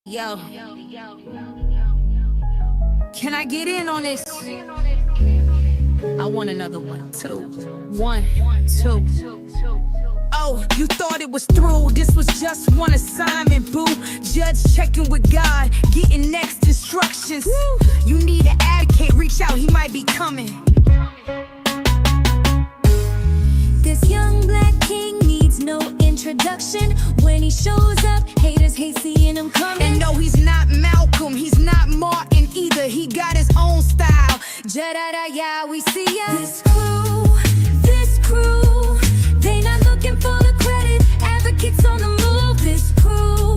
Yo, can I get in on this? I want another one, two. One, two. Oh, you thought it was through. This was just one assignment, boo. Judge checking with God, getting next instructions. You need an advocate, reach out, he might be coming. This young black king needs no introduction. When he shows up, haters hate seeing him coming. And no, he's not Malcolm, he's not Martin either. He got his own style. Jada, yeah, we see ya. This crew, they not looking for the credit. Advocates on the move. This crew,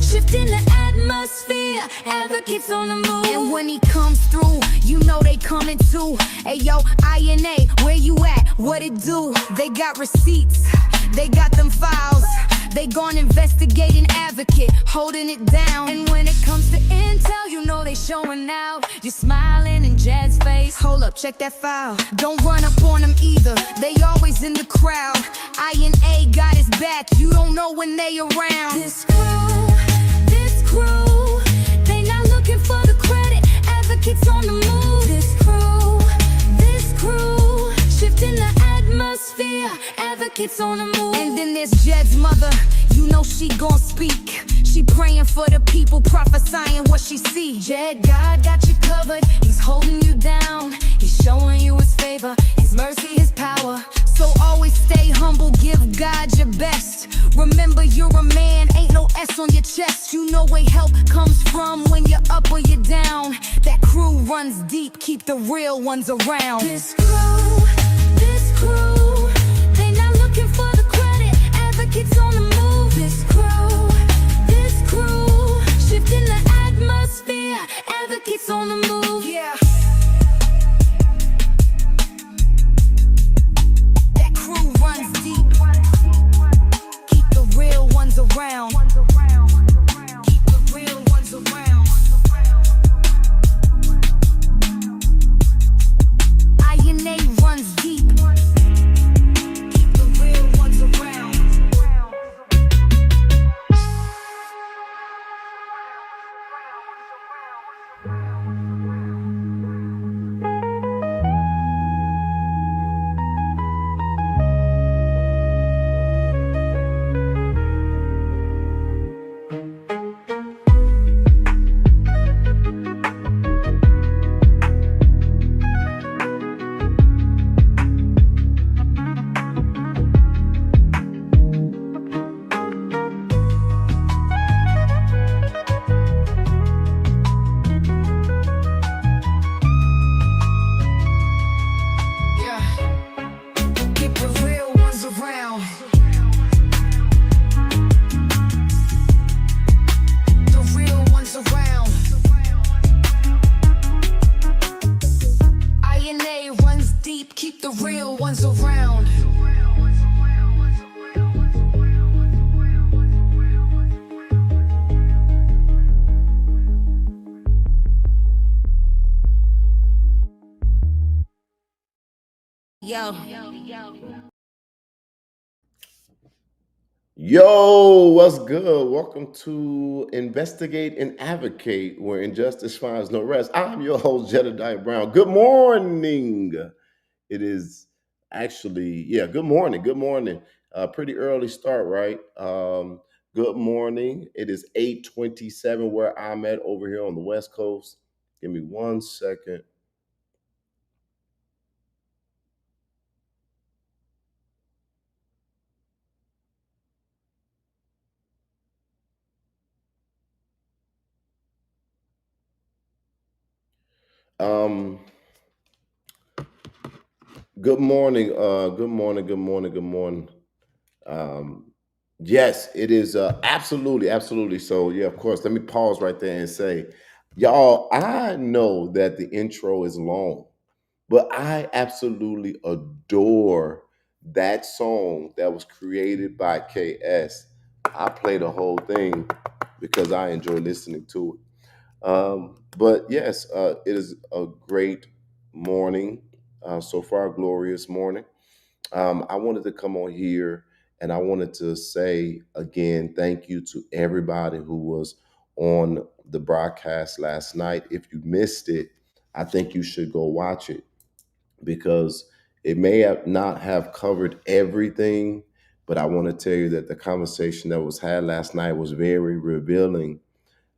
shifting the atmosphere. Advocates on the move. And when he comes through, you know they coming too. Hey yo, INA, where you at? What it do? They got receipts, they got them files. They gon' investigate an advocate, holding it down. And when it comes to intel, you know they showing out. You're smiling in Jed's face. Hold up, check that file. Don't run up on them either, they always in the crowd. INA got his back, you don't know when they around. This crew, they not looking for the credit. Advocates on the move. This crew, shifting the atmosphere. Advocates on the move. And then there's Jed's mother, you know she gon' speak. She praying for the people, prophesying what she see. Jed, God got you covered, he's holding you down. He's showing you his favor, his mercy, his power. So always stay humble, give God your best. Remember you're a man, ain't no S on your chest. You know where help comes from when you're up or you're down. That crew runs deep, keep the real ones around. This crew, they not looking for the credit. Advocates on the move. This crew, shifting the atmosphere. Advocates on the move. Yeah. That crew runs deep. Keep the real ones around. Keep the real ones around. INA runs deep. Keep the real ones around. Yeah. Keep the real ones around. The real ones around. INA runs deep, keep the real ones around. Yo. Yo, what's good? Welcome to Investigate and Advocate, where injustice finds no rest. I'm your host, Jedediah Brown. Good morning. It is actually, yeah, good morning. Good morning. Pretty early start, right? Good morning. It is 8:27 where I'm at over here on the West Coast. Give me 1 second. Um, Good morning. Good morning. Good morning. Good morning. Um, yes, it is absolutely, absolutely. So, yeah, of course. Let me pause right there and say, y'all, I know that the intro is long, but I absolutely adore that song that was created by KS. I play the whole thing because I enjoy listening to it. But yes, it is a great morning, so far, a glorious morning. I wanted to come on here And I wanted to say again, thank you to everybody who was on the broadcast last night. If you missed it, I think you should go watch it because it may have not have covered everything, but I want to tell you that the conversation that was had last night was very revealing,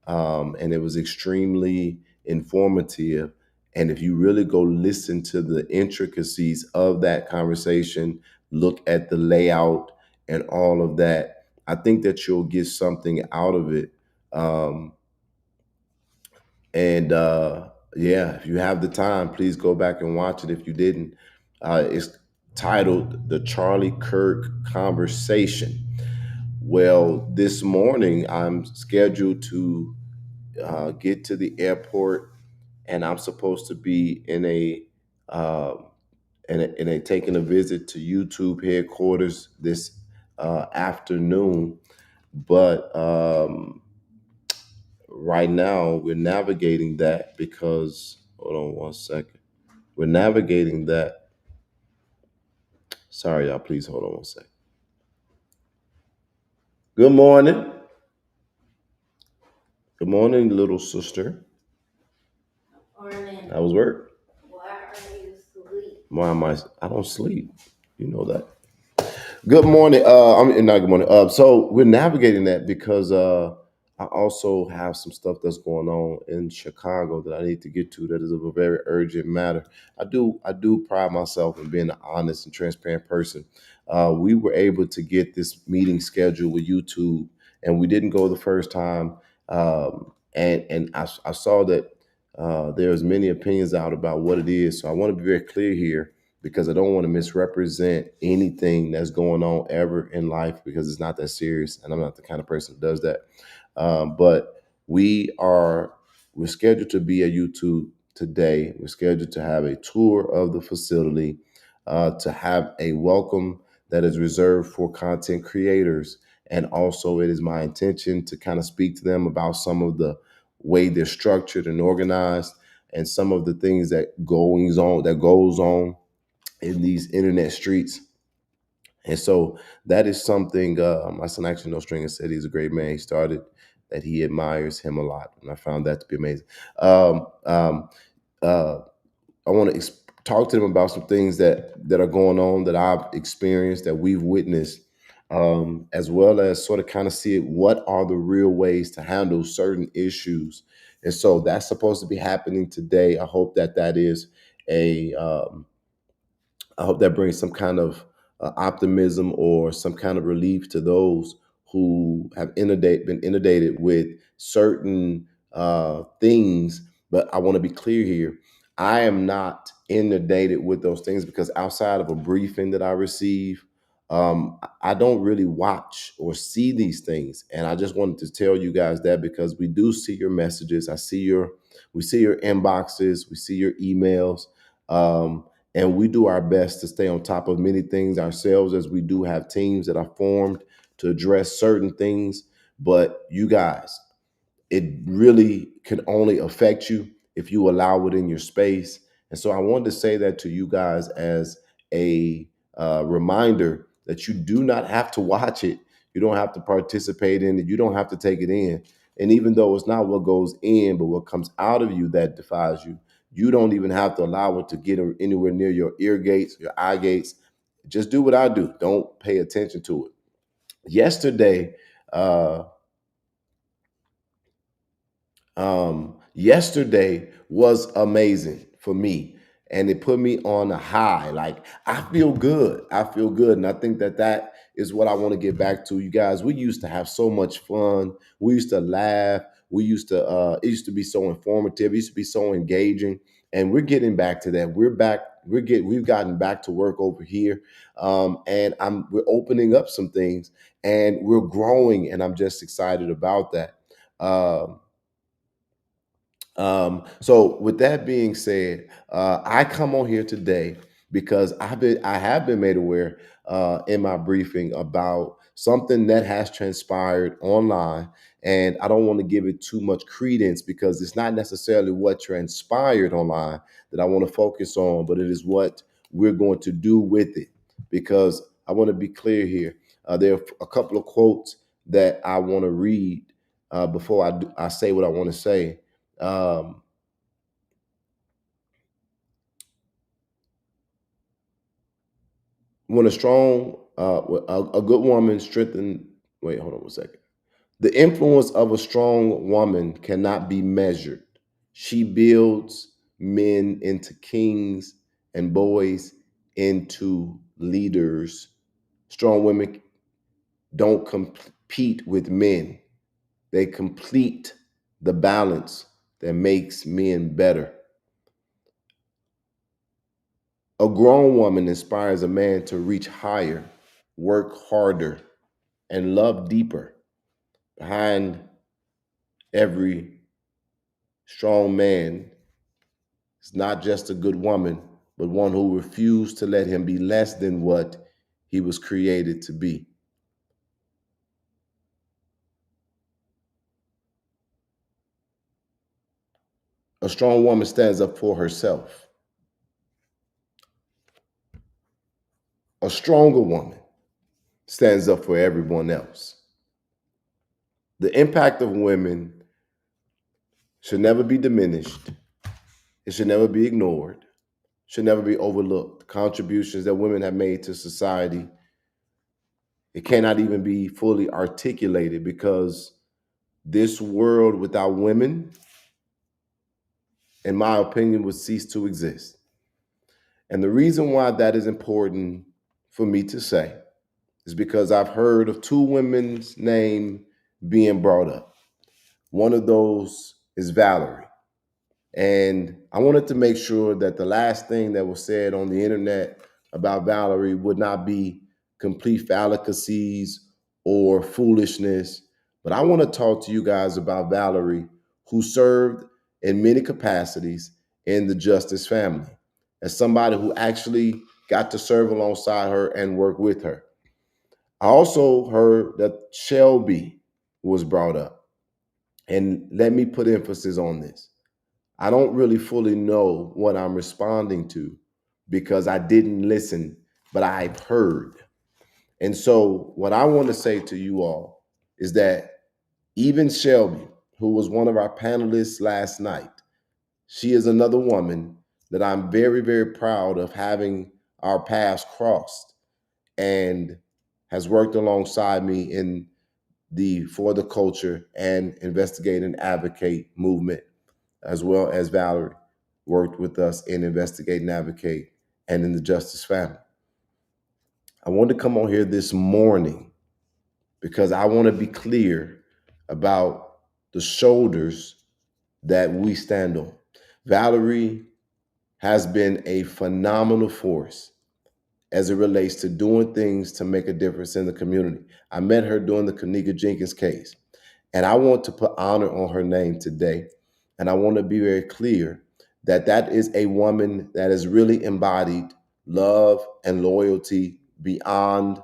and it was extremely informative. And if you really go listen to the intricacies of that conversation, look at the layout and all of that, I think that you'll get something out of it. Um, and Yeah, if you have the time, please go back and watch it if you didn't. It's titled The Charlie Kirk Conversation. Well, this morning I'm scheduled to get to the airport, and I'm supposed to be uh, in a taking a visit to YouTube headquarters this afternoon. But right now we're navigating that because hold on one second. We're navigating that. Sorry, y'all. Please hold on one second. Good morning. Good morning, little sister. Morning. How was work? Why are you asleep? Why am I? I don't sleep. You know that. Good morning. I mean, not good morning. So we're navigating that because I also have some stuff that's going on in Chicago that I need to get to. That is of a very urgent matter. I do pride myself in being an honest and transparent person. We were able to get this meeting scheduled with YouTube, and we didn't go the first time. And I saw that there's many opinions out about what it is. So I want to be very clear here because I don't want to misrepresent anything that's going on ever in life because it's not that serious, and I'm not the kind of person that does that. But we're scheduled to be at YouTube today. We're scheduled to have a tour of the facility, to have a welcome that is reserved for content creators, and also it is my intention to kind of speak to them about some of the way they're structured and organized, and some of the things that goes on in these internet streets. And so that is something my son actually no stringer said he's a great man. He started that he admires him a lot, and I found that to be amazing. Um, um, uh, I want to talk to them about some things that are going on that I've experienced, that we've witnessed, as well as sort of kind of see what are the real ways to handle certain issues. And so that's supposed to be happening today. I hope that brings some kind of optimism or some kind of relief to those who have been inundated with certain things. But I want to be clear here. I am not inundated with those things because outside of a briefing that I receive, I don't really watch or see these things. And I just wanted to tell you guys that because we do see your messages. We see your inboxes, we see your emails. And we do our best to stay on top of many things ourselves, as we do have teams that are formed to address certain things. But you guys, it really can only affect you if you allow it in your space. And so I wanted to say that to you guys as a reminder that you do not have to watch it. You don't have to participate in it. You don't have to take it in. And even though it's not what goes in, but what comes out of you that defies you, you don't even have to allow it to get anywhere near your ear gates, your eye gates. Just do what I do. Don't pay attention to it. Yesterday, uh, yesterday was amazing for me, and it put me on a high. Like I feel good. I feel good. And I think that that is what I want to get back to. You guys, we used to have so much fun. We used to laugh. It used to be so informative. It used to be so engaging. And we're getting back to that. We've gotten back to work over here. And we're opening up some things, and we're growing. And I'm just excited about that. Um, so with that being said, I come on here today because I have been made aware in my briefing about something that has transpired online, and I don't want to give it too much credence because it's not necessarily what transpired online that I want to focus on, but it is what we're going to do with it. Because I want to be clear here. There are a couple of quotes that I want to read before I say what I want to say. Um, when a strong, a good woman strengthen. Wait, hold on one second. The influence of a strong woman cannot be measured. She builds men into kings and boys into leaders. Strong women don't compete with men, they complete the balance that makes men better. A grown woman inspires a man to reach higher, work harder, and love deeper. Behind every strong man is not just a good woman, but one who refused to let him be less than what he was created to be. A strong woman stands up for herself. A stronger woman stands up for everyone else. The impact of women should never be diminished. It should never be ignored. Should never be overlooked. Contributions that women have made to society, it cannot even be fully articulated because this world without women, in my opinion, would cease to exist. And the reason why that is important for me to say is because I've heard of two women's name being brought up. One of those is Valerie. And I wanted to make sure that the last thing that was said on the internet about Valerie would not be complete fallacies or foolishness. But I want to talk to you guys about Valerie, who served in many capacities in the Justice family, as somebody who actually got to serve alongside her and work with her. I also heard that Shelby was brought up. And let me put emphasis on this. I don't really fully know what I'm responding to because I didn't listen, but I've heard. And so, what I want to say to you all is that even Shelby, who was one of our panelists last night, she is another woman that I'm very, very proud of having our paths crossed and has worked alongside me in the For the Culture and Investigate and Advocate movement, as well as Valerie worked with us in Investigate and Advocate and in the Justice family. I wanted to come on here this morning because I want to be clear about the shoulders that we stand on. Valerie has been a phenomenal force as it relates to doing things to make a difference in the community. I met her during the Kanika Jenkins case, and I want to put honor on her name today. And I want to be very clear that that is a woman that has really embodied love and loyalty beyond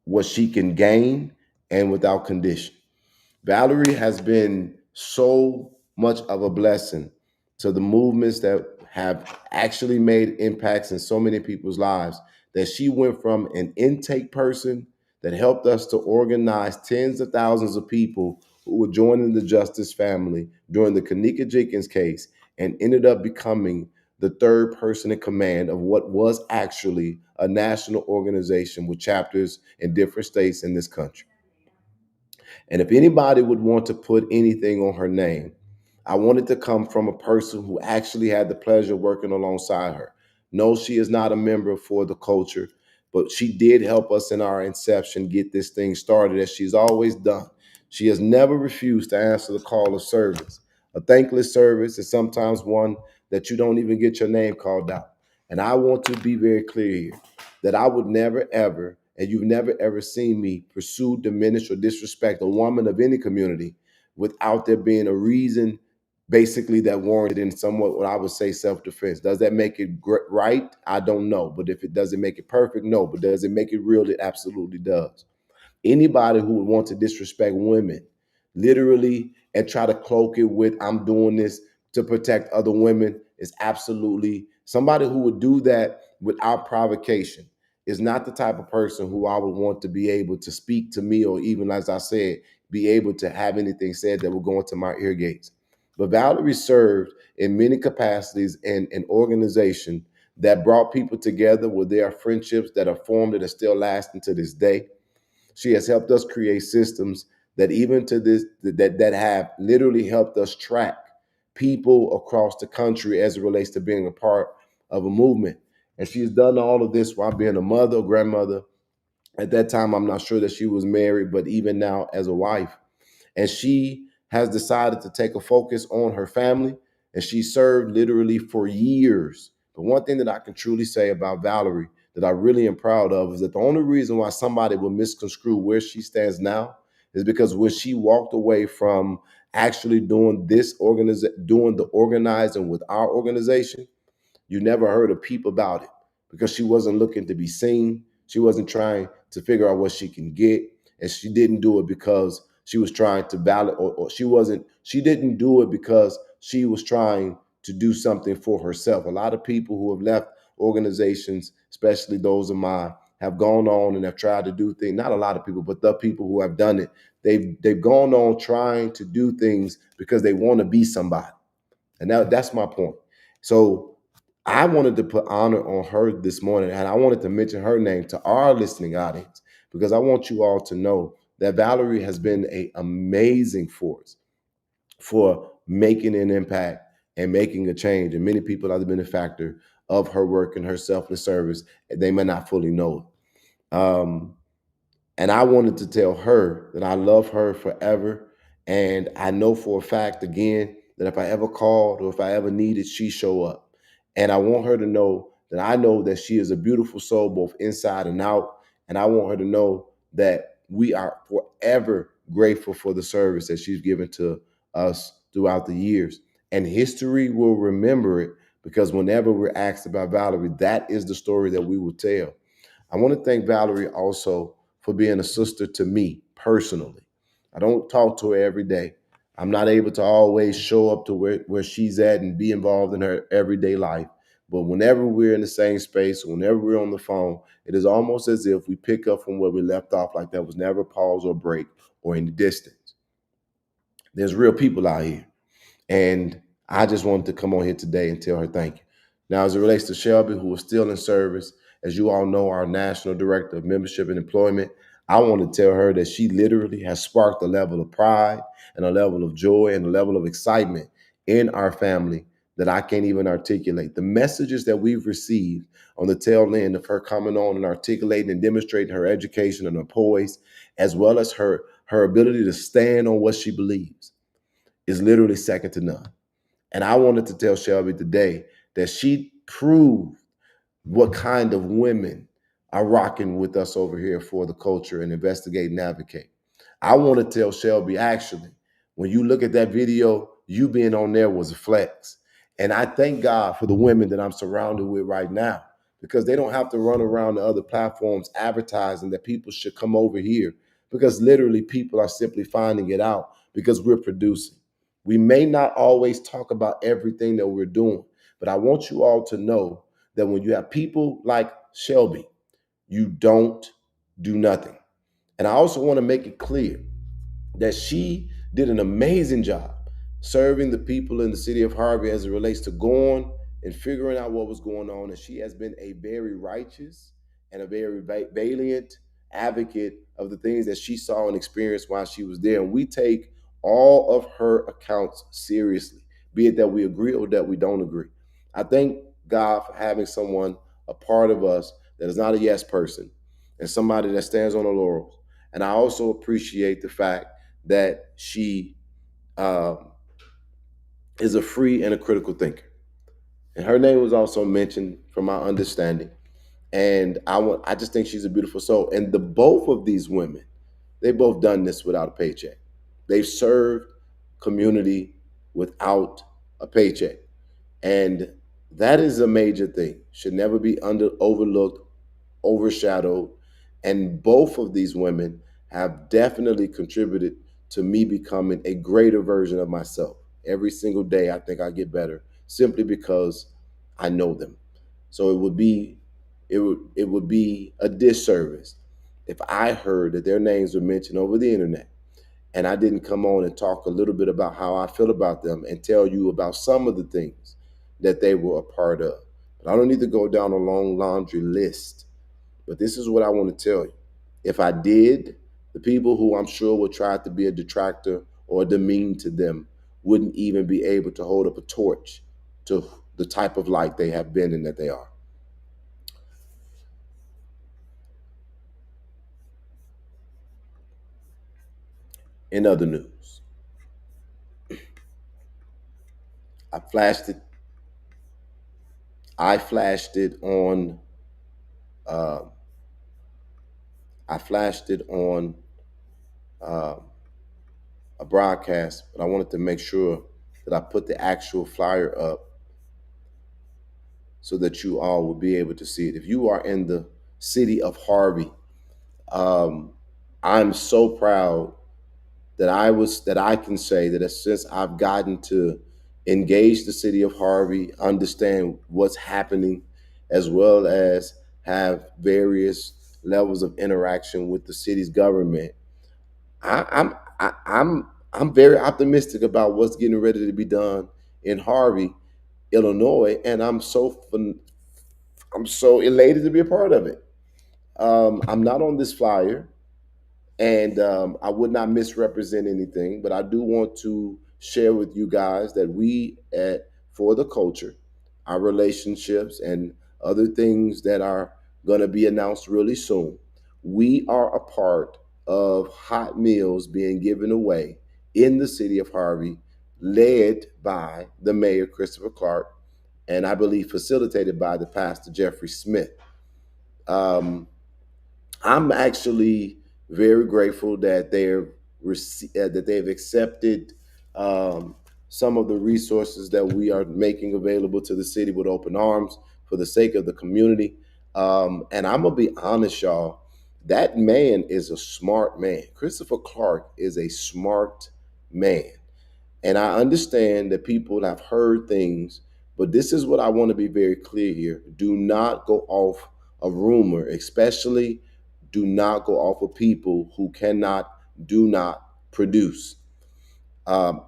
what she can gain and without condition. Valerie has been so much of a blessing to the movements that have actually made impacts in so many people's lives that she went from an intake person that helped us to organize tens of thousands of people who were joining the Justice family during the Kanika Jenkins case and ended up becoming the third person in command of what was actually a national organization with chapters in different states in this country. And if anybody would want to put anything on her name, I want it to come from a person who actually had the pleasure of working alongside her. No, she is not a member for the culture, but she did help us in our inception get this thing started, as she's always done. She has never refused to answer the call of service. A thankless service is sometimes one that you don't even get your name called out. And I want to be very clear here that I would never, ever, and you've never, ever seen me pursue, diminish, or disrespect a woman of any community without there being a reason basically that warranted in somewhat what I would say self-defense. Does that make it right? I don't know. But if it doesn't make it perfect, no. But does it make it real? It absolutely does. Anybody who would want to disrespect women, literally, and try to cloak it with, I'm doing this to protect other women, is absolutely somebody who would do that without provocation is not the type of person who I would want to be able to speak to me, or even, as I said, be able to have anything said that will go into my ear gates. But Valerie served in many capacities in an organization that brought people together, where there are friendships that are formed that are still lasting to this day. She has helped us create systems that even to this that have literally helped us track people across the country as it relates to being a part of a movement. And she's done all of this while being a mother, a grandmother. At that time, I'm not sure that she was married, but even now as a wife. And she has decided to take a focus on her family, and she served literally for years. But one thing that I can truly say about Valerie that I really am proud of is that the only reason why somebody will misconstrue where she stands now is because when she walked away from actually doing doing the organizing with our organization, you never heard a peep about it, because she wasn't looking to be seen. She wasn't trying to figure out what she can get. And she didn't do it because she was trying to valid, or she didn't do it because she was trying to do something for herself. A lot of people who have left organizations, especially those of mine, have gone on and have tried to do things. Not a lot of people, but the people who have done it, they've gone on trying to do things because they want to be somebody. And that's my point. So I wanted to put honor on her this morning, and I wanted to mention her name to our listening audience, because I want you all to know that Valerie has been an amazing force for making an impact and making a change. And many people have been a factor of her work and her selfless service. They may not fully know it. And I wanted to tell her that I love her forever. And I know for a fact, again, that if I ever called or if I ever needed, she show up. And I want her to know that I know that she is a beautiful soul, both inside and out. And I want her to know that we are forever grateful for the service that she's given to us throughout the years. And history will remember it, because whenever we're asked about Valerie, that is the story that we will tell. I want to thank Valerie also for being a sister to me personally. I don't talk to her every day. I'm not able to always show up to where she's at and be involved in her everyday life. But whenever we're in the same space, whenever we're on the phone, it is almost as if we pick up from where we left off, like there was never a pause or break or any distance. There's real people out here. And I just wanted to come on here today and tell her thank you. Now, as it relates to Shelby, who is still in service, as you all know, our National Director of Membership and Employment, I want to tell her that she literally has sparked a level of pride and a level of joy and a level of excitement in our family that I can't even articulate. The messages that we've received on the tail end of her coming on and articulating and demonstrating her education and her poise, as well as her ability to stand on what she believes, is literally second to none. And I wanted to tell Shelby today that she proved what kind of women are rocking with us over here for the culture and investigate and advocate. I want to tell Shelby, actually, when you look at that video, you being on there was a flex. And I thank God for the women that I'm surrounded with right now, because they don't have to run around the other platforms advertising that people should come over here, because literally people are simply finding it out because we're producing. We may not always talk about everything that we're doing, but I want you all to know that when you have people like Shelby, you don't do nothing. And I also want to make it clear that she did an amazing job serving the people in the city of Harvey as it relates to going and figuring out what was going on. And she has been a very righteous and a very valiant advocate of the things that she saw and experienced while she was there. And we take all of her accounts seriously, be it that we agree or that we don't agree. I thank God for having someone, a part of us, that is not a yes person and somebody that stands on the laurels. And I also appreciate the fact that she is a free and a critical thinker. And her name was also mentioned from my understanding. And I just think she's a beautiful soul. And the both of these women, they both done this without a paycheck. They've served community without a paycheck. And that is a major thing. Should never be overlooked, overshadowed. And both of these women have definitely contributed to me becoming a greater version of myself. Every single day, I think I get better simply because I know them. So it would be it would be a disservice if I heard that their names were mentioned over the internet and I didn't come on and talk a little bit about how I feel about them and tell you about some of the things that they were a part of. But I don't need to go down a long laundry list. But this is what I want to tell you. If I did, the people who I'm sure would try to be a detractor or demean to them wouldn't even be able to hold up a torch to the type of light they have been and that they are. In other news, I flashed it. I flashed it on. Uh, I flashed it on uh, a broadcast, but I wanted to make sure that I put the actual flyer up so that you all will be able to see it. If you are in the city of Harvey, um, I'm so proud that I can say that since I've gotten to engage the city of Harvey, understand what's happening, as well as have various levels of interaction with the city's government, I'm very optimistic about what's getting ready to be done in Harvey, Illinois, and I'm so elated to be a part of it. I'm not on this flyer, and I would not misrepresent anything, but I do want to share with you guys that we at For the Culture, our relationships and other things that are going to be announced really soon, we are a part of hot meals being given away in the city of Harvey, led by the mayor, Christopher Clark, and I believe facilitated by the pastor, Jeffrey Smith. Um, I'm actually very grateful that that they've accepted um, some of the resources that we are making available to the city with open arms for the sake of the community. And I'm gonna be honest, y'all. That man is a smart man. Christopher Clark is a smart man. And I understand that people have heard things, but this is what I want to be very clear here. Do not go off a rumor, especially do not go off of people who do not produce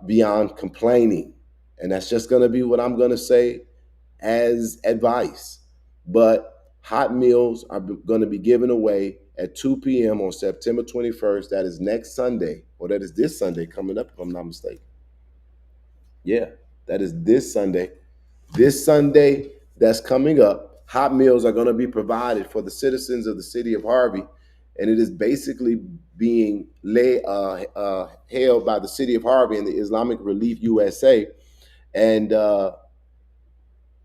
beyond complaining. And that's just going to be what I'm going to say as advice. But hot meals are going to be given away at 2 p.m. on September 21st. That is next Sunday, or that is this Sunday coming up, if I'm not mistaken. Yeah, that is this Sunday. This Sunday that's coming up, hot meals are going to be provided for the citizens of the city of Harvey, and it is basically being held by the city of Harvey and the Islamic Relief USA, and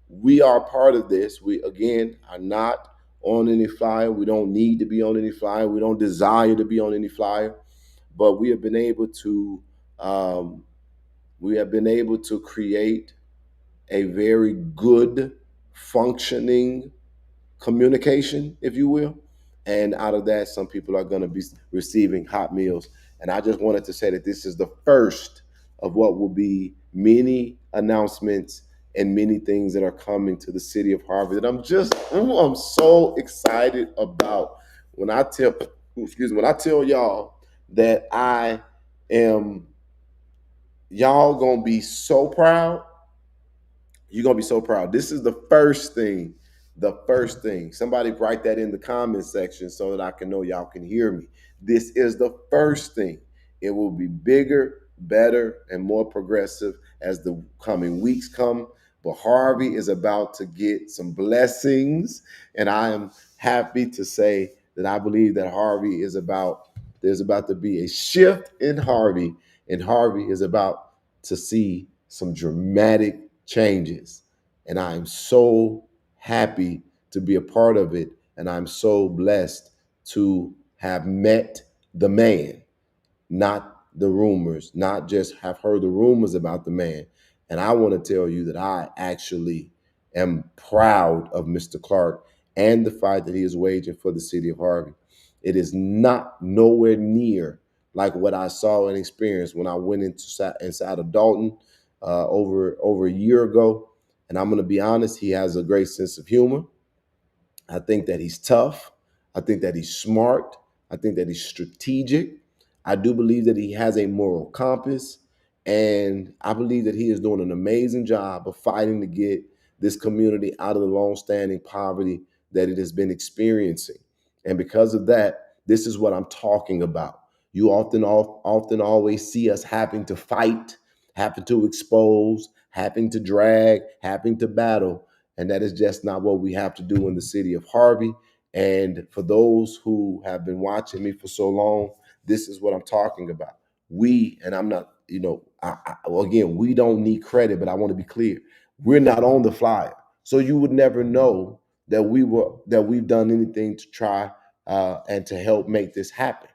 we are part of this. We again are not on any flyer. We don't need to be on any flyer. We don't desire to be on any flyer, but we have been able to um, create a very good functioning communication, if you will. And out of that, some people are going to be receiving hot meals. And I just wanted to say that this is the first of what will be many announcements and many things that are coming to the city of Harvard. And I'm so excited about when I tell, when I tell y'all that am, y'all gonna be so proud. You're gonna be so proud. This is the first thing. The first thing. Somebody write that in the comment section so that I can know y'all can hear me. This is the first thing. It will be bigger, better, and more progressive as the coming weeks come. But Harvey is about to get some blessings, and I am happy to say that I believe that there's about to be a shift in Harvey, and Harvey is about to see some dramatic changes. And I'm so happy to be a part of it. And I'm so blessed to have met the man, not the rumors, not just have heard the rumors about the man. And I want to tell you that I actually am proud of Mr. Clark and the fight that he is waging for the city of Harvey. It is not nowhere near like what I saw and experienced when I went inside of Dalton over a year ago. And I'm going to be honest, he has a great sense of humor. I think that he's tough. I think that he's smart. I think that he's strategic. I do believe that he has a moral compass. And I believe that he is doing an amazing job of fighting to get this community out of the long-standing poverty that it has been experiencing. And because of that, this is what I'm talking about. You often always see us having to fight, having to expose, having to drag, having to battle. And that is just not what we have to do in the city of Harvey. And for those who have been watching me for so long, this is what I'm talking about. We, and I'm not, well, again, we don't need credit, but I want to be clear. We're not on the flyer. So you would never know that we've done anything to try and to help make this happen.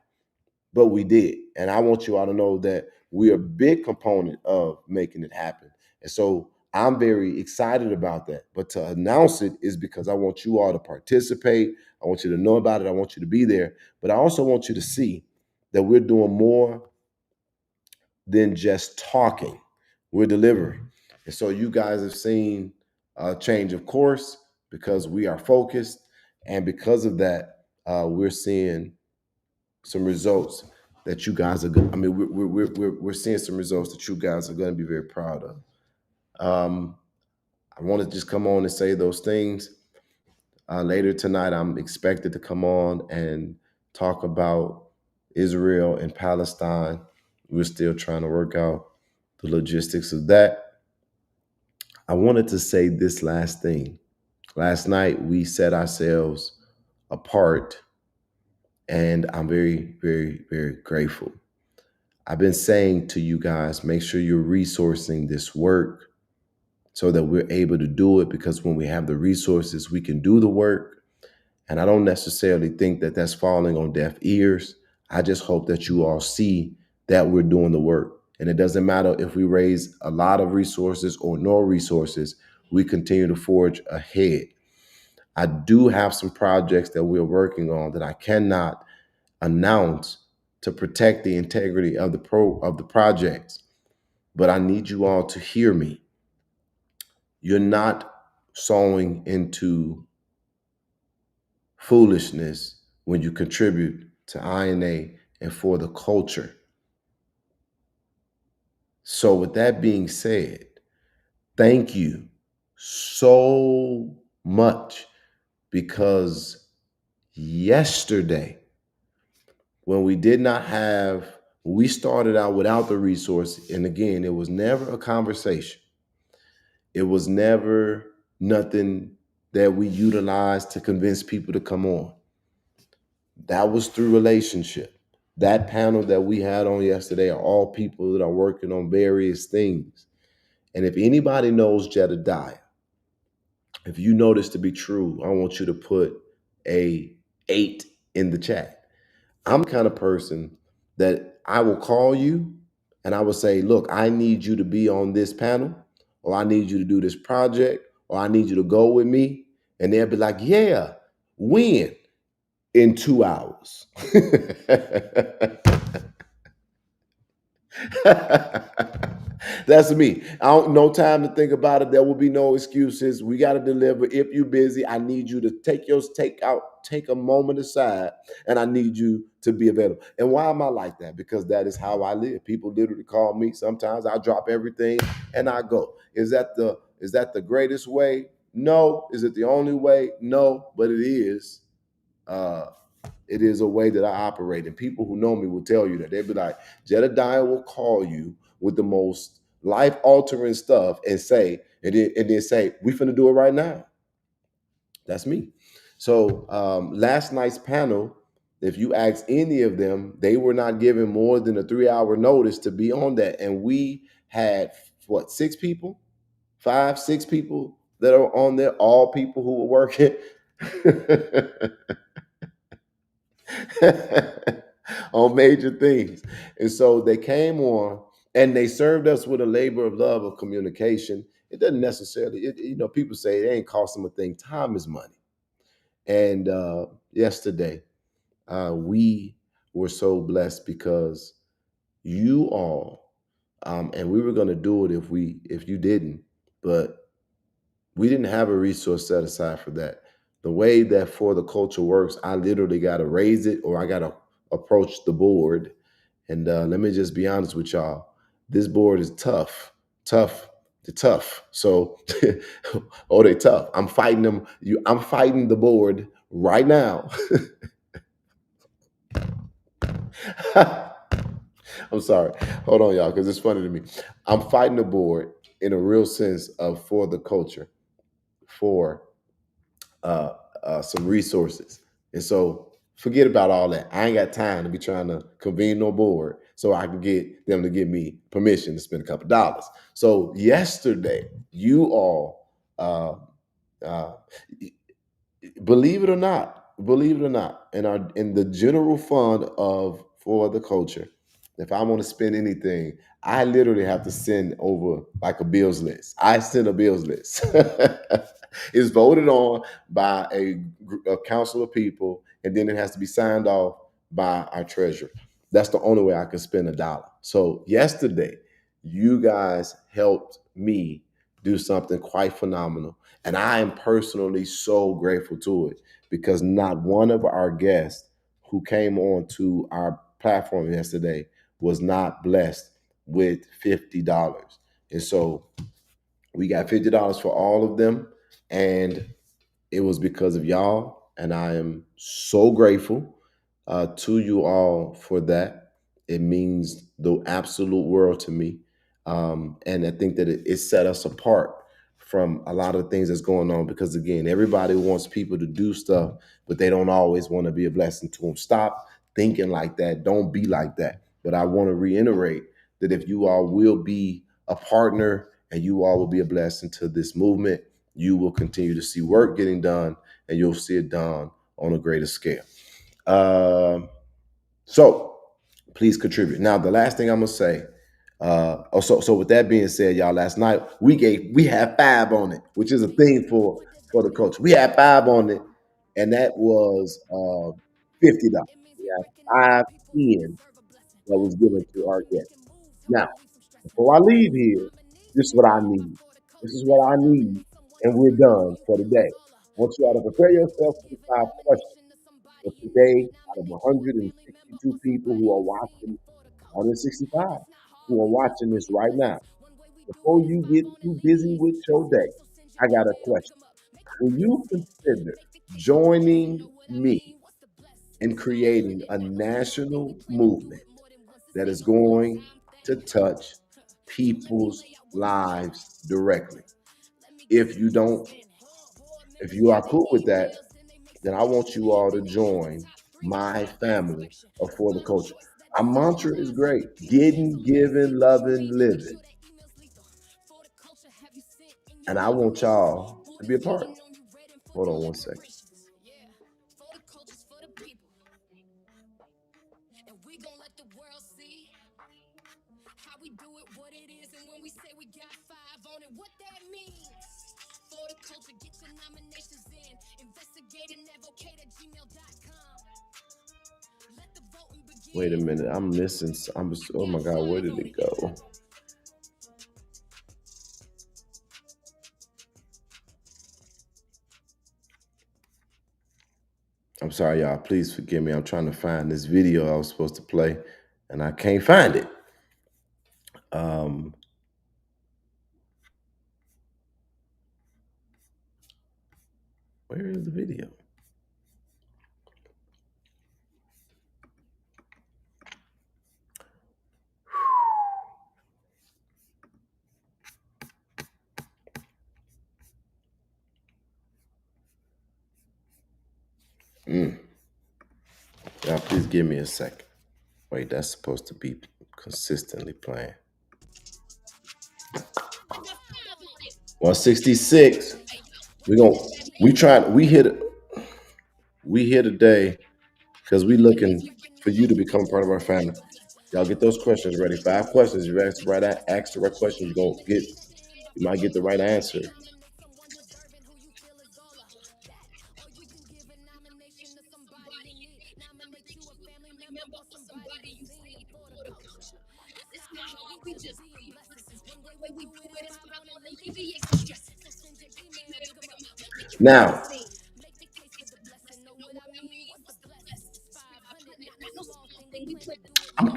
But we did. And I want you all to know that we're a big component of making it happen. And so I'm very excited about that. But to announce it is because I want you all to participate. I want you to know about it. I want you to be there. But I also want you to see that we're doing more than just talking. We're delivering. And so you guys have seen a change of course because we are focused. And because of that, we're seeing some results that you guys are good. I mean, we're seeing some results that you guys are going to be very proud of. I want to just come on and say those things. Later tonight, I'm expected to come on and talk about Israel and Palestine. We're still trying to work out the logistics of that. I wanted to say this last thing. Last night, we set ourselves apart, and I'm very, very, very grateful. I've been saying to you guys, make sure you're resourcing this work so that we're able to do it, because when we have the resources, we can do the work. And I don't necessarily think that that's falling on deaf ears. I just hope that you all see that we're doing the work. And it doesn't matter if we raise a lot of resources or no resources, we continue to forge ahead. I do have some projects that we're working on that I cannot announce to protect the integrity of the projects. But I need you all to hear me. You're not sowing into foolishness when you contribute to INA and for the culture. So with that being said, thank you so much, because yesterday, when we started out without the resource, and again, it was never a conversation. It was never nothing that we utilized to convince people to come on. That was through relationship. That panel that we had on yesterday are all people that are working on various things. And if anybody knows Jedediah, if you know this to be true, I want you to put a 8 in the chat. I'm the kind of person that I will call you and I will say, look, I need you to be on this panel, or I need you to do this project, or I need you to go with me. And they'll be like, yeah, when? In 2 hours. That's me. I don't no time to think about it. There will be no excuses. We got to deliver. If you're busy, I need you to take a moment aside, and I need you to be available. And why am I like that? Because that is how I live. People literally call me. Sometimes I drop everything and I go. Is that the greatest way? No. Is it the only way? No, but it is. It is a way that I operate. And people who know me will tell you that. They'll be like, Jedediah will call you with the most life-altering stuff and then say, we finna do it right now. That's me. So last night's panel, if you ask any of them, they were not given more than a 3-hour notice to be on that. And we had, 6 people? 5, 6 people that are on there, all people who were working. On major things. And so they came on and they served us with a labor of love of communication. It doesn't necessarily, people say it ain't cost them a thing. Time is money. And yesterday, we were so blessed because you all, and we were going to do it if you didn't, but we didn't have a resource set aside for that. The way that for the culture works, I literally got to raise it or I got to approach the board. And let me just be honest with y'all. This board is tough, tough, tough. So, oh, they tough. I'm fighting them. I'm fighting the board right now. I'm sorry. Hold on, y'all, because it's funny to me. I'm fighting the board in a real sense of for the culture, for uh, some resources. And so forget about all that. I ain't got time to be trying to convene no board so I can get them to give me permission to spend a couple dollars. So yesterday, you all, uh, uh, believe it or not, in the general fund of for the culture, if I want to spend anything, I literally have to send over like a bills list. I send a bills list. It's voted on by a council of people, and then it has to be signed off by our treasurer. That's the only way I can spend a dollar. So yesterday, you guys helped me do something quite phenomenal. And I am personally so grateful to it because not one of our guests who came on to our platform yesterday was not blessed with $50. And so we got $50 for all of them. And it was because of y'all. And I am so grateful to you all for that. It means the absolute world to me. And I think that it set us apart from a lot of things that's going on because, again, everybody wants people to do stuff, but they don't always want to be a blessing to them. Stop thinking like that. Don't be like that. But I want to reiterate that if you all will be a partner and you all will be a blessing to this movement, you will continue to see work getting done and you'll see it done on a greater scale. So please contribute. Now, the last thing I'm gonna say. So with that being said, y'all, last night we had five on it, which is a thing for the culture. We had five on it, and that was $50. We had five in that was given to our guests. Now, before I leave here, this is what I need. This is what I need, and we're done for the day. I want you all to prepare yourself for the five questions. But today, out of 162 people who are watching, 165 who are watching this right now, before you get too busy with your day, I got a question. Will you consider joining me in creating a national movement that is going to touch people's lives directly? If you don't, if you are cool with that, then I want you all to join my family of For the Culture. Our mantra is great: getting, giving, loving, living. And I want y'all to be a part. Hold on one second. Wait a minute, I'm missing. Oh my God, where did it go? I'm sorry, y'all. Please forgive me. I'm trying to find this video I was supposed to play, and I can't find it. Where is the video? Y'all, please give me a second. Wait, that's supposed to be consistently playing. 166. We here today because we looking for you to become part of our family. Y'all get those questions ready. 5 questions. You ask the right question, you might get the right answer. Now,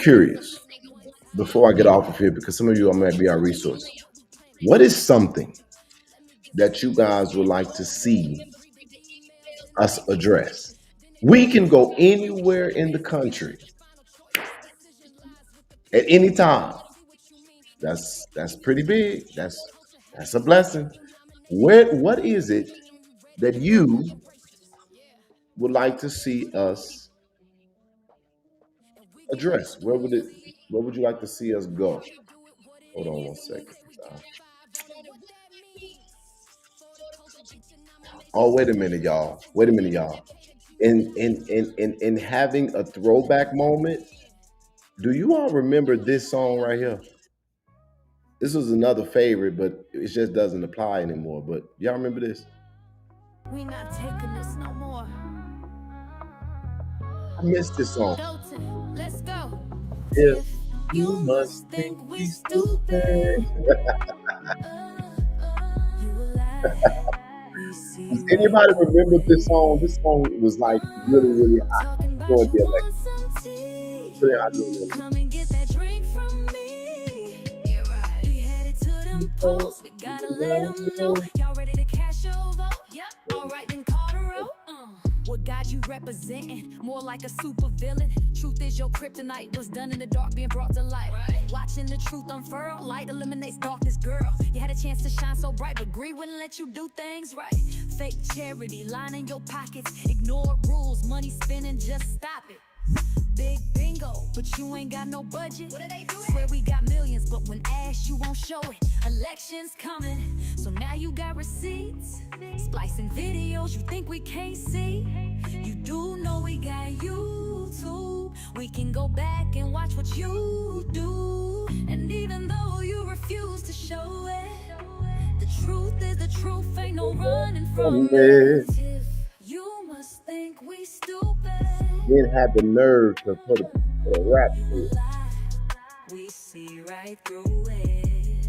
curious before I get off of here because some of you might be our resource. What is something that you guys would like to see us address? We can go anywhere in the country at any time. That's pretty big. That's a blessing. What is it that you would like to see us address? Where would you like to see us go? Hold on one second. Uh, Oh, wait a minute, y'all. Wait a minute, y'all. In having a throwback moment, do you all remember this song right here? This was another favorite, but it just doesn't apply anymore. But y'all remember this? We not taking this no more. I missed this song. Dalton, let's go. If you must think we stupid. Does anybody remember this song? This song was like really, really hot during the election. Really hot during the election. Come and get that drink from me. We headed to them posts. We gotta let them know. Y'all ready to cash your vote? Yep. All right, then call the road. What God you representing? More like a super villain. Truth is your kryptonite was done in the dark, being brought to light. Watching the truth unfurl, light eliminates darkness, girl. You had a chance to shine so bright, but greed wouldn't let you do things right. Fake charity, lining your pockets, ignore rules, money spinning, just stop it. Big bingo, but you ain't got no budget. What do they do? Swear we got millions, but when asked, you won't show it. Elections coming, so now you got receipts. Splicing videos you think we can't see. You do know we got YouTube. We can go back and watch what you do. And even though you refuse to show it, the truth is the truth, ain't no running from it. You must think we stupid. Didn't have the nerve to put a rap to it. We see right through it.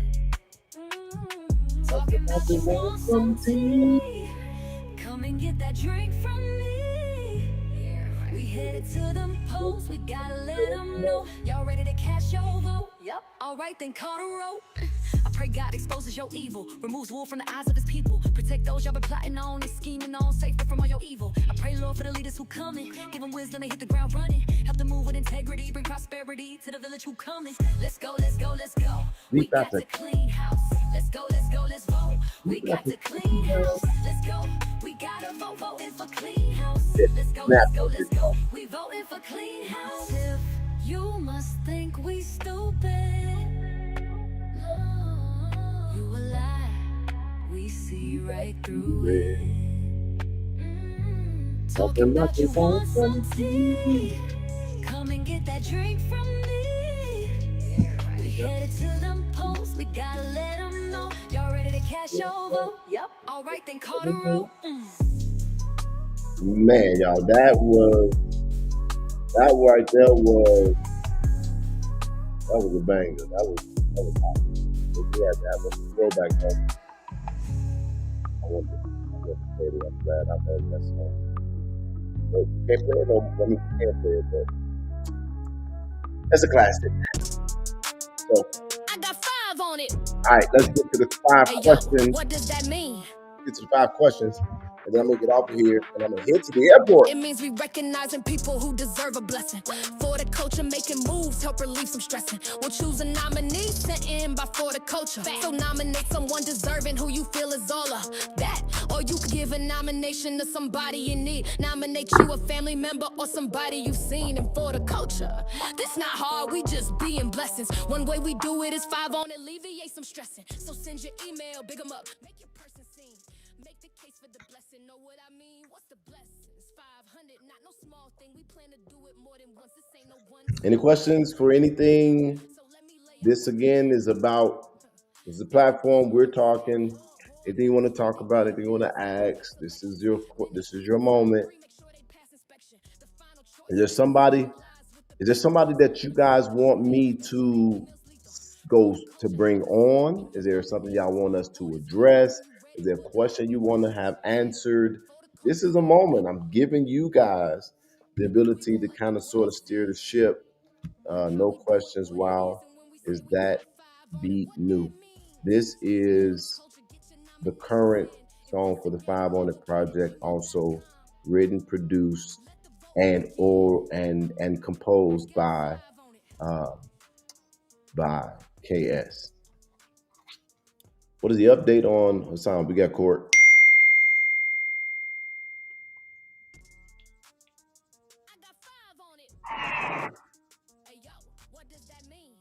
Talking about you want some tea. Come and get that drink from me. We headed to them posts. We gotta let them know. Y'all ready to cash your vote? Yep. All right, then call the road. I pray God exposes your evil, removes wool from the eyes of his people. Protect those y'all been plotting on and scheming on, safe from all your evil. I pray, Lord, for the leaders who coming. Give them wisdom, they hit the ground running. Help them move with integrity, bring prosperity to the village who coming. Let's go, let's go, let's go. We got to clean house. Let's go, let's go, let's vote. We got to clean house. Let's go. We gotta vote, voting for clean house. Let's go, let's go, let's go. We voting for clean house. If you must think we stupid. You a lie, we see right through it. Talking about you want some tea. Come and get that drink from me. We headed to them posts, we gotta let them know. Y'all ready to cash your vote? Yep. All right, then call the road. Man, y'all, that right there was a banger. That was hot. We had to have a throwback moment. I want to play it. I'm glad I heard that song. But we can't play it. We can't play it, but it's a classic. So, I got 5 on it. all right, let's get to the 5 Hey, yo, questions. what does that mean? Get to the 5 questions, and then I'm gonna get off of here, and I'm gonna head to the airport. It means we recognizing people who deserve a blessing. For the culture, making moves, help relieve some stressing. We'll choose a nominee sent in by for the culture. So nominate someone deserving who you feel is all of that. Or you could give a nomination to somebody in need. Nominate you a family member or somebody you've seen. And for the culture, this not hard, we just being blessings. One way we do it is 5 on, alleviate some stressing. So send your email, big 'em up, make your person seen. Make the case for the blessing, know what I mean? What's the blessings? 500, not no small thing. We plan to do it more than once. This ain't no one. Any questions for anything? So let me lay This again is about, this is a platform, we're talking. Anything you want to talk about, anything you want to ask, this is your moment. make sure they pass inspection. The final choice Is there somebody that you guys want me to go to bring on? Is there something y'all want us to address? Is there a question you want to have answered? This is a moment. I'm giving you guys the ability to kind of sort of steer the ship No questions. Wow, is that beat new? This is the current song for the Five on It project, also written, produced, and composed uh, by KS. What is the update on Hassan? We got Court. I got five on it. Hey yo, what does that mean?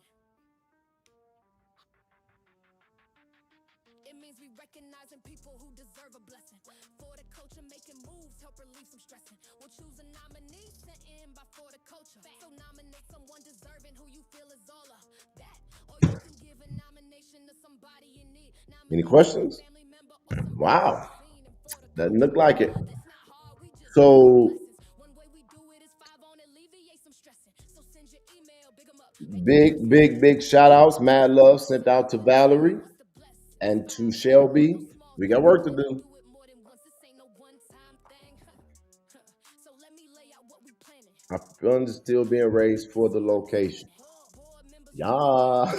It means we recognizing people who deserve a blessing. For the culture, making moves, help relieve some stressing. We'll choose a nominee sent in by for the culture. So nominate someone deserving who you feel is all of that. Or you can give a nomination to somebody in need. Any Nominate a questions? family member or somebody Wow, you've seen. And for the doesn't culture, look like it. it's not hard, we just need some So blessings. One way we do it is five on it, alleviate some stressing. So send your email, big 'em up. big shout outs, mad love sent out to Valerie and to Shelby. We got work to do. Our funds are still being raised for the location. Yeah.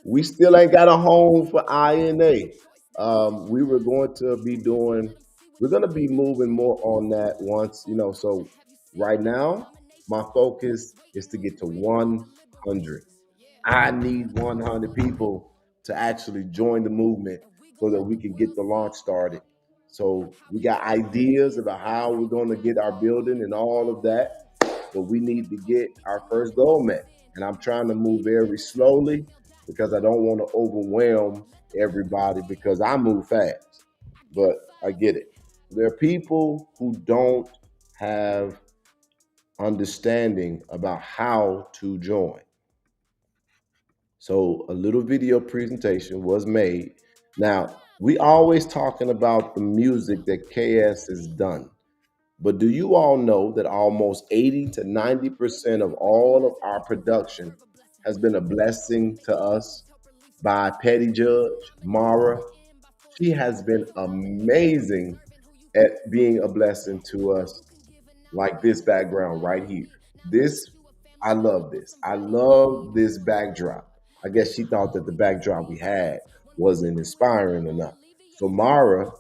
We still ain't got a home for INA. We were going to be doing, we're going to be moving more on that once, so right now, my focus is to get to 100. I need 100 people to actually join the movement so that we can get the launch started. So we got ideas about how we're going to get our building and all of that, but we need to get our first goal met. And I'm trying to move very slowly because I don't want to overwhelm everybody because I move fast. But I get it. There are people who don't have understanding about how to join. So a little video presentation was made. Now, we always talking about the music that KS has done. But do you all know that almost 80 to 90% of all of our production has been a blessing to us by Petty Judge, Mara? She has been amazing at being a blessing to us, like this background right here. This, I love this. I love this backdrop. I guess she thought that the backdrop we had wasn't inspiring enough. So Mara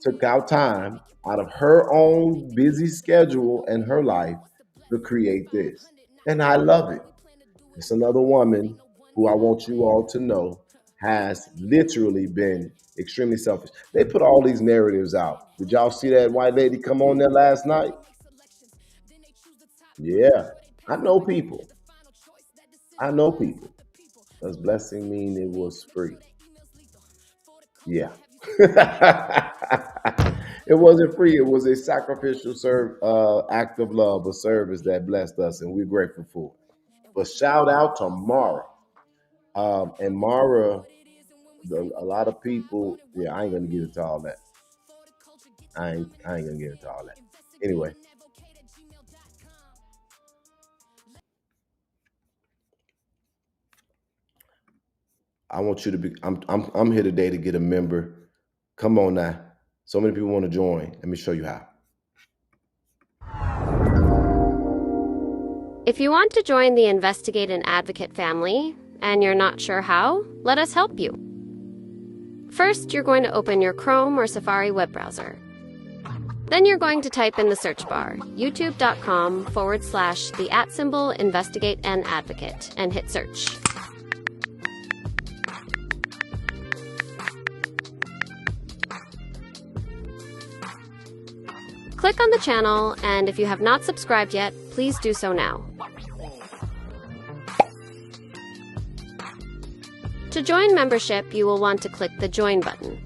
took out time out of her own busy schedule and her life to create this. And I love it. It's another woman who I want you all to know has literally been extremely selfish. They put all these narratives out. Did y'all see that white lady come on there last night? Yeah, I know people. I know people. Does blessing mean it was free? Yeah. It wasn't free. It was a sacrificial act of love, a service that blessed us, and we're grateful for it. But shout out to Mara. And Mara, a lot of people, yeah, I ain't gonna get into all that. I ain't gonna get into all that. Anyway, I want you to be. I'm here today to get a member. Come on now. So many people want to join. Let me show you how. If you want to join the Investigate and Advocate family, and you're not sure how, let us help you. First, you're going to open your Chrome or Safari web browser. Then you're going to type in the search bar, youtube.com/the @Investigate and Advocate, and hit search. Click on the channel, and if you have not subscribed yet, please do so now. To join membership, you will want to click the Join button.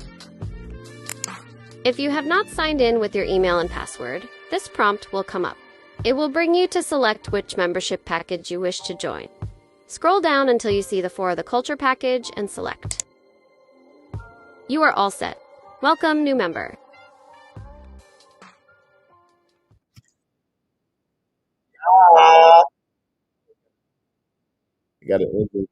If you have not signed in with your email and password, this prompt will come up. It will bring you to select which membership package you wish to join. Scroll down until you see the For the Culture package and select. You are all set. Welcome, new member. You got to end it.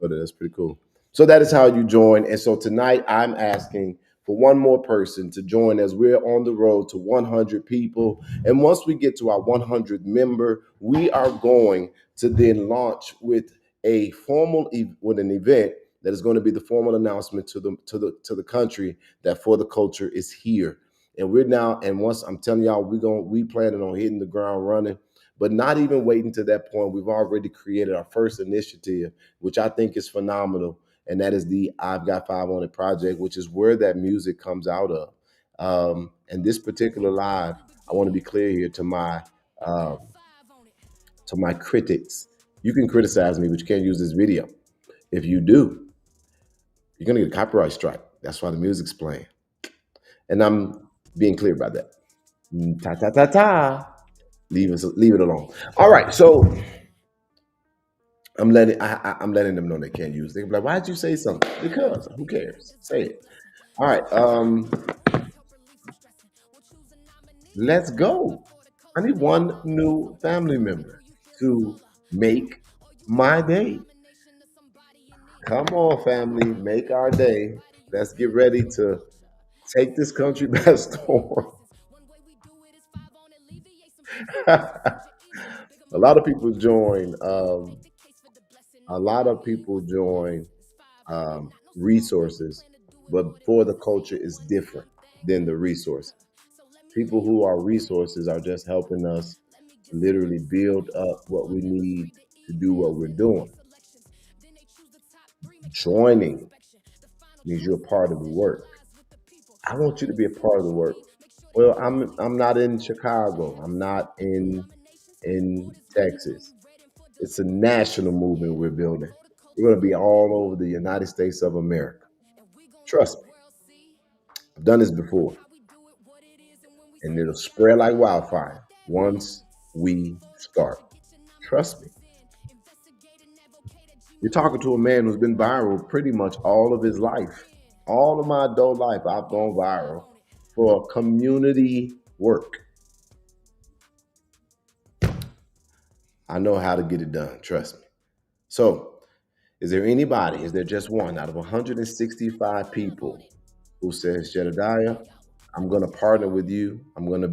That's pretty cool. So that is how you join. And so tonight I'm asking for one more person to join as we're on the road to 100 people. And once we get to our 100th member, we are going to then launch with a with an event that is going to be the formal announcement to the country that For the Culture is here. And once I'm telling y'all, we planning on hitting the ground running, but not even waiting to that point. We've already created our first initiative, which I think is phenomenal, and that is the I've Got Five on It project, which is where that music comes out of. And this particular live, I want to be clear here um, to my critics. You can criticize me, but you can't use this video. If you do, you're gonna get a copyright strike. That's why the music's playing, and I'm being clear about that. Ta ta ta ta. Leave it alone. All right, so I'm letting them know they can't use it. They're like, why'd you say something? Because who cares? Say it. All right. Let's go. I need one new family member to make my day. Come on, family, make our day. Let's get ready to take this country by storm. A lot of people join. A lot of people join resources, but For the Culture is different than the resources. People who are resources are just helping us to literally build up what we need to do what we're doing. Joining means you're a part of the work. I want you to be a part of the work. Well, I'm not in Chicago. I'm not in Texas. It's a national movement we're building. We're going to be all over the United States of America. Trust me. I've done this before. And it'll spread like wildfire once we start. Trust me. You're talking to a man who's been viral pretty much all of his life. All of my adult life, I've gone viral for community work. I know how to get it done. Trust me. So, is there just one out of 165 people who says, Jedediah, I'm going to partner with you. I'm going to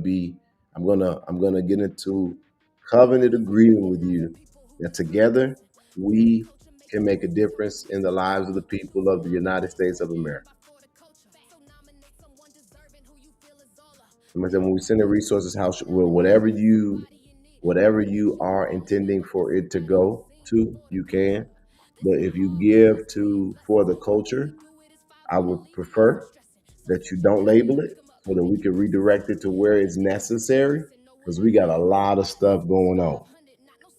get into covenant agreement with you that together we can make a difference in the lives of the people of the United States of America. When we send the resources, whatever you are intending for it to go to, you can. But if you give to For the Culture, I would prefer that you don't label it so that we can redirect it to where it's necessary, because we got a lot of stuff going on.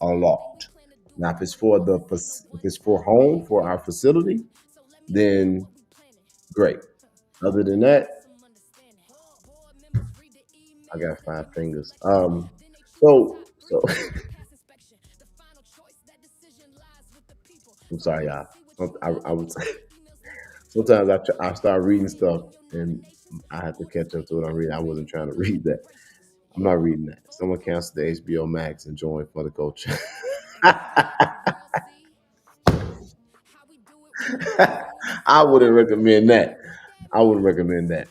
A lot. Now, if it's for home, for our facility, then great. Other than that, I got 5 fingers. So I'm sorry, y'all. I was sometimes I start reading stuff and I have to catch up to what I'm reading. I wasn't trying to read that. I'm not reading that. Someone cancel the HBO Max and join For the Culture. I wouldn't recommend that. I wouldn't recommend that.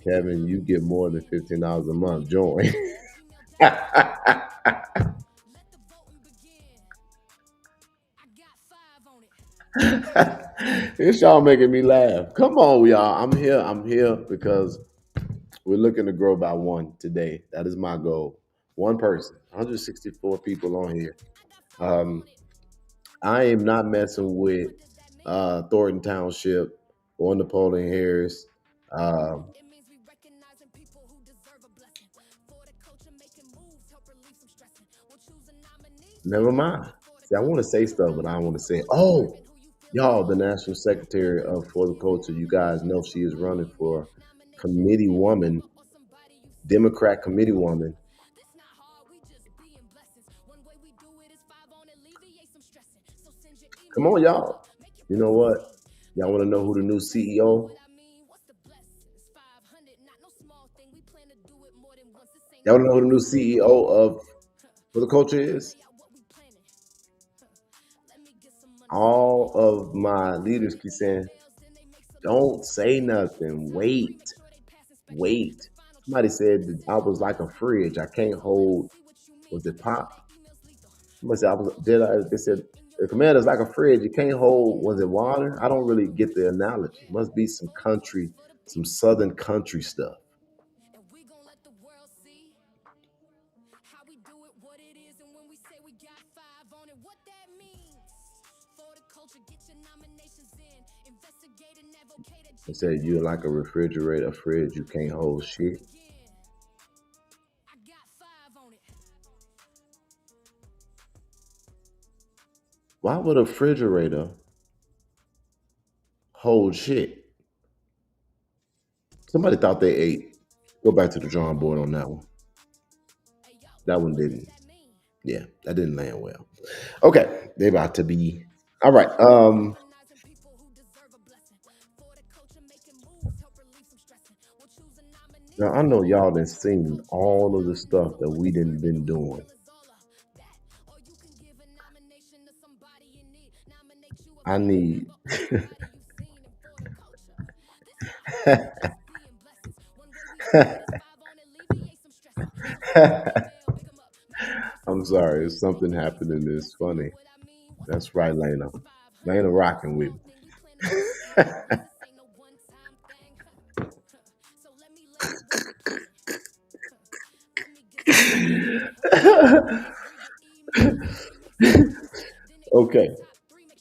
Kevin, you get more than $15 a month. Join. This y'all making me laugh. Come on, y'all. I'm here because we're looking to grow by one today. That is my goal. One person. 164 people on here. I am not messing with Thornton Township or Napoleon Harris. Never mind. See, I want to say stuff, but I don't want to say it. Oh, y'all, the National Secretary of For the Culture, you guys know she is running for committee woman, Democrat committee woman. Come on, y'all. You know what? Y'all want to know who the new CEO? Y'all want to know who the new CEO of For the Culture is? All of my leaders keep saying, Don't say nothing. Wait. Somebody said that I was like a fridge. I can't hold. Was it pop? Somebody said I was. Did I? They said the commander's like a fridge. You can't hold. Was it water? I don't really get the analogy. It must be some country, some southern country stuff. And we gon' let the world see how we do it, what it is, and when we say we got five on it, what that means. For the culture, get your nominations in. Investigate and advocate it. They said you're like a refrigerator, a fridge. You can't hold shit. I got five on it. Why would a refrigerator hold shit? Somebody thought they ate. Go back to the drawing board on that one. That one didn't. Yeah, that didn't land well. Okay, they about to be. All right. Recognizing people who deserve a blessing. For the culture, making moves, help relieve some stressing. We'll choose a nominee. Now I know y'all done seen all of the stuff that we done been doing. Or you can give a nomination to somebody you need. Nominate you I need. somebody you've seen and for the culture. This is how we being blessings. One way we get five on it, alleviate some stress. I'm sorry, something happening that's funny. That's right, Lena. Lena rocking with me. Ain't no one-time thing. So let me Okay.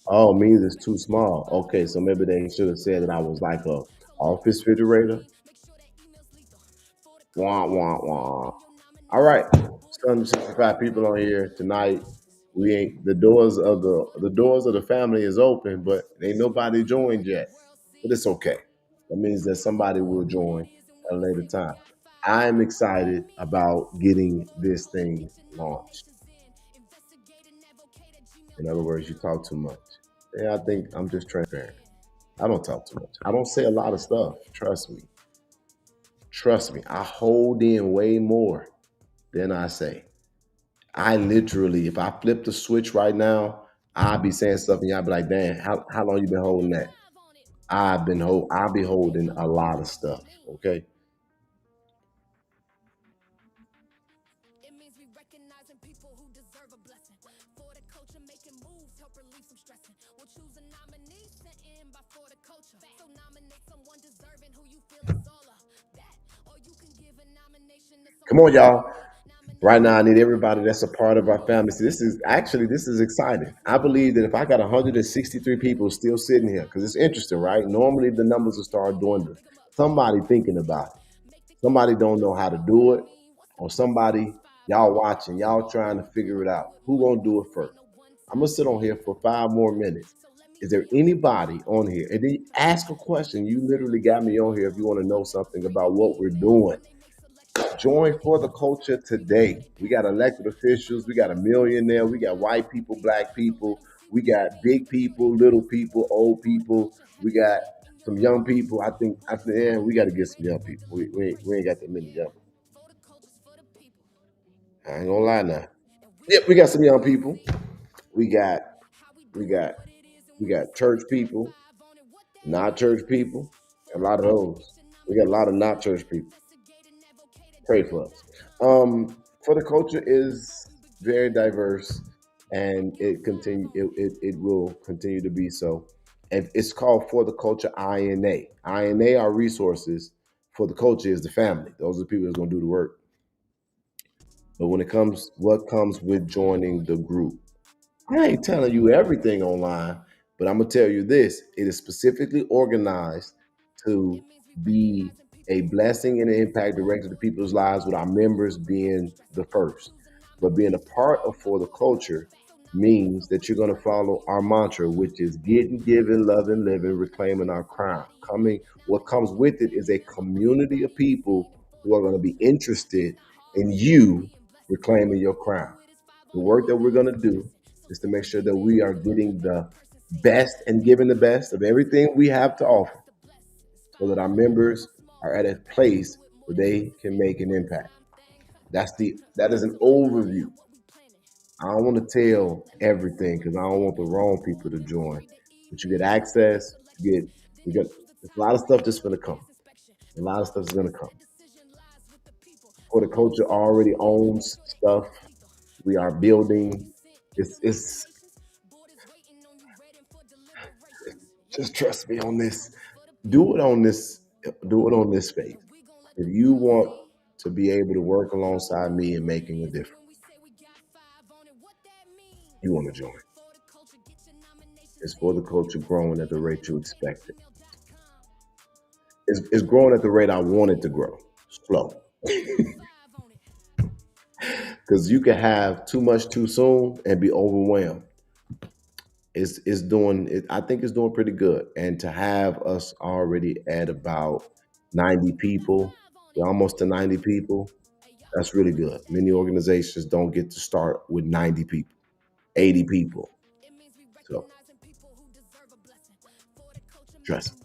Oh, means it's too small. Okay, so maybe they should have said that I was like a office refrigerator. Wah wah wah. All right, 165 people on here tonight. We ain't the doors of the family is open, but ain't nobody joined yet. But it's okay. That means that somebody will join at a later time. I'm excited about getting this thing launched. In other words, you talk too much. Yeah, I think I'm just transparent. I don't talk too much. I don't say a lot of stuff. Trust me. Trust me. I hold in way more than I say. I literally, if I flip the switch right now, I'll be saying stuff and y'all be like, "Damn, how long you been holding that?" I'll be holding a lot of stuff. Okay. It means we recognizing people who deserve a blessing. For the culture, making moves, help relieve some stressing. We'll choose a nominee sent in by for the culture. So nominate someone deserving who you feel is all of that. Or you can give a nomination to Come on, y'all. Right now, I need everybody that's a part of our family. See, this is exciting. I believe that if I got 163 people still sitting here, because it's interesting, right? Normally the numbers will start dwindling. Somebody thinking about it. Somebody don't know how to do it, or somebody y'all watching, y'all trying to figure it out. Who gonna do it first? I'm gonna sit on here for 5 more minutes. Is there anybody on here? And then you ask a question. You literally got me on here if you want to know something about what we're doing. Join for the culture today. We got elected officials. We got a millionaire. We got white people, black people. We got big people, little people, old people. We got some young people. I think at the end we got to get some young people. We ain't got that many young. I ain't gonna lie now. Yep, we got some young people. We got we got we got church people, not church people. A lot of those. We got a lot of not church people. Pray for us. For the culture is very diverse, and it will continue to be so. And it's called For the Culture INA. INA are resources. For the culture is the family. Those are the people that's gonna do the work. But when it comes, what comes with joining the group? I ain't telling you everything online, but I'm gonna tell you this: it is specifically organized to be a blessing and an impact directed to people's lives, with our members being the first. But being a part of For the Culture means that you're gonna follow our mantra, which is getting, giving, loving, living, reclaiming our crown. What comes with it is a community of people who are gonna be interested in you reclaiming your crown. The work that we're gonna do is to make sure that we are getting the best and giving the best of everything we have to offer, so that our members are at a place where they can make an impact. That is an overview. I don't want to tell everything because I don't want the wrong people to join. But you get access. You get There's a lot of stuff that's gonna come. A lot of stuff is gonna come. For the culture already owns stuff. We are building. It's just trust me on this. Do it on this. Do it on this space. If you want to be able to work alongside me in making a difference, you want to join. It's for the culture growing at the rate you expect it. It's growing at the rate I want it to grow. Slow. Because you can have too much too soon and be overwhelmed. It's doing it. I think it's doing pretty good. And to have us already at about 90 people, we're almost to 90 people. That's really good. Many organizations don't get to start with 90 people, 80 people. So trust me.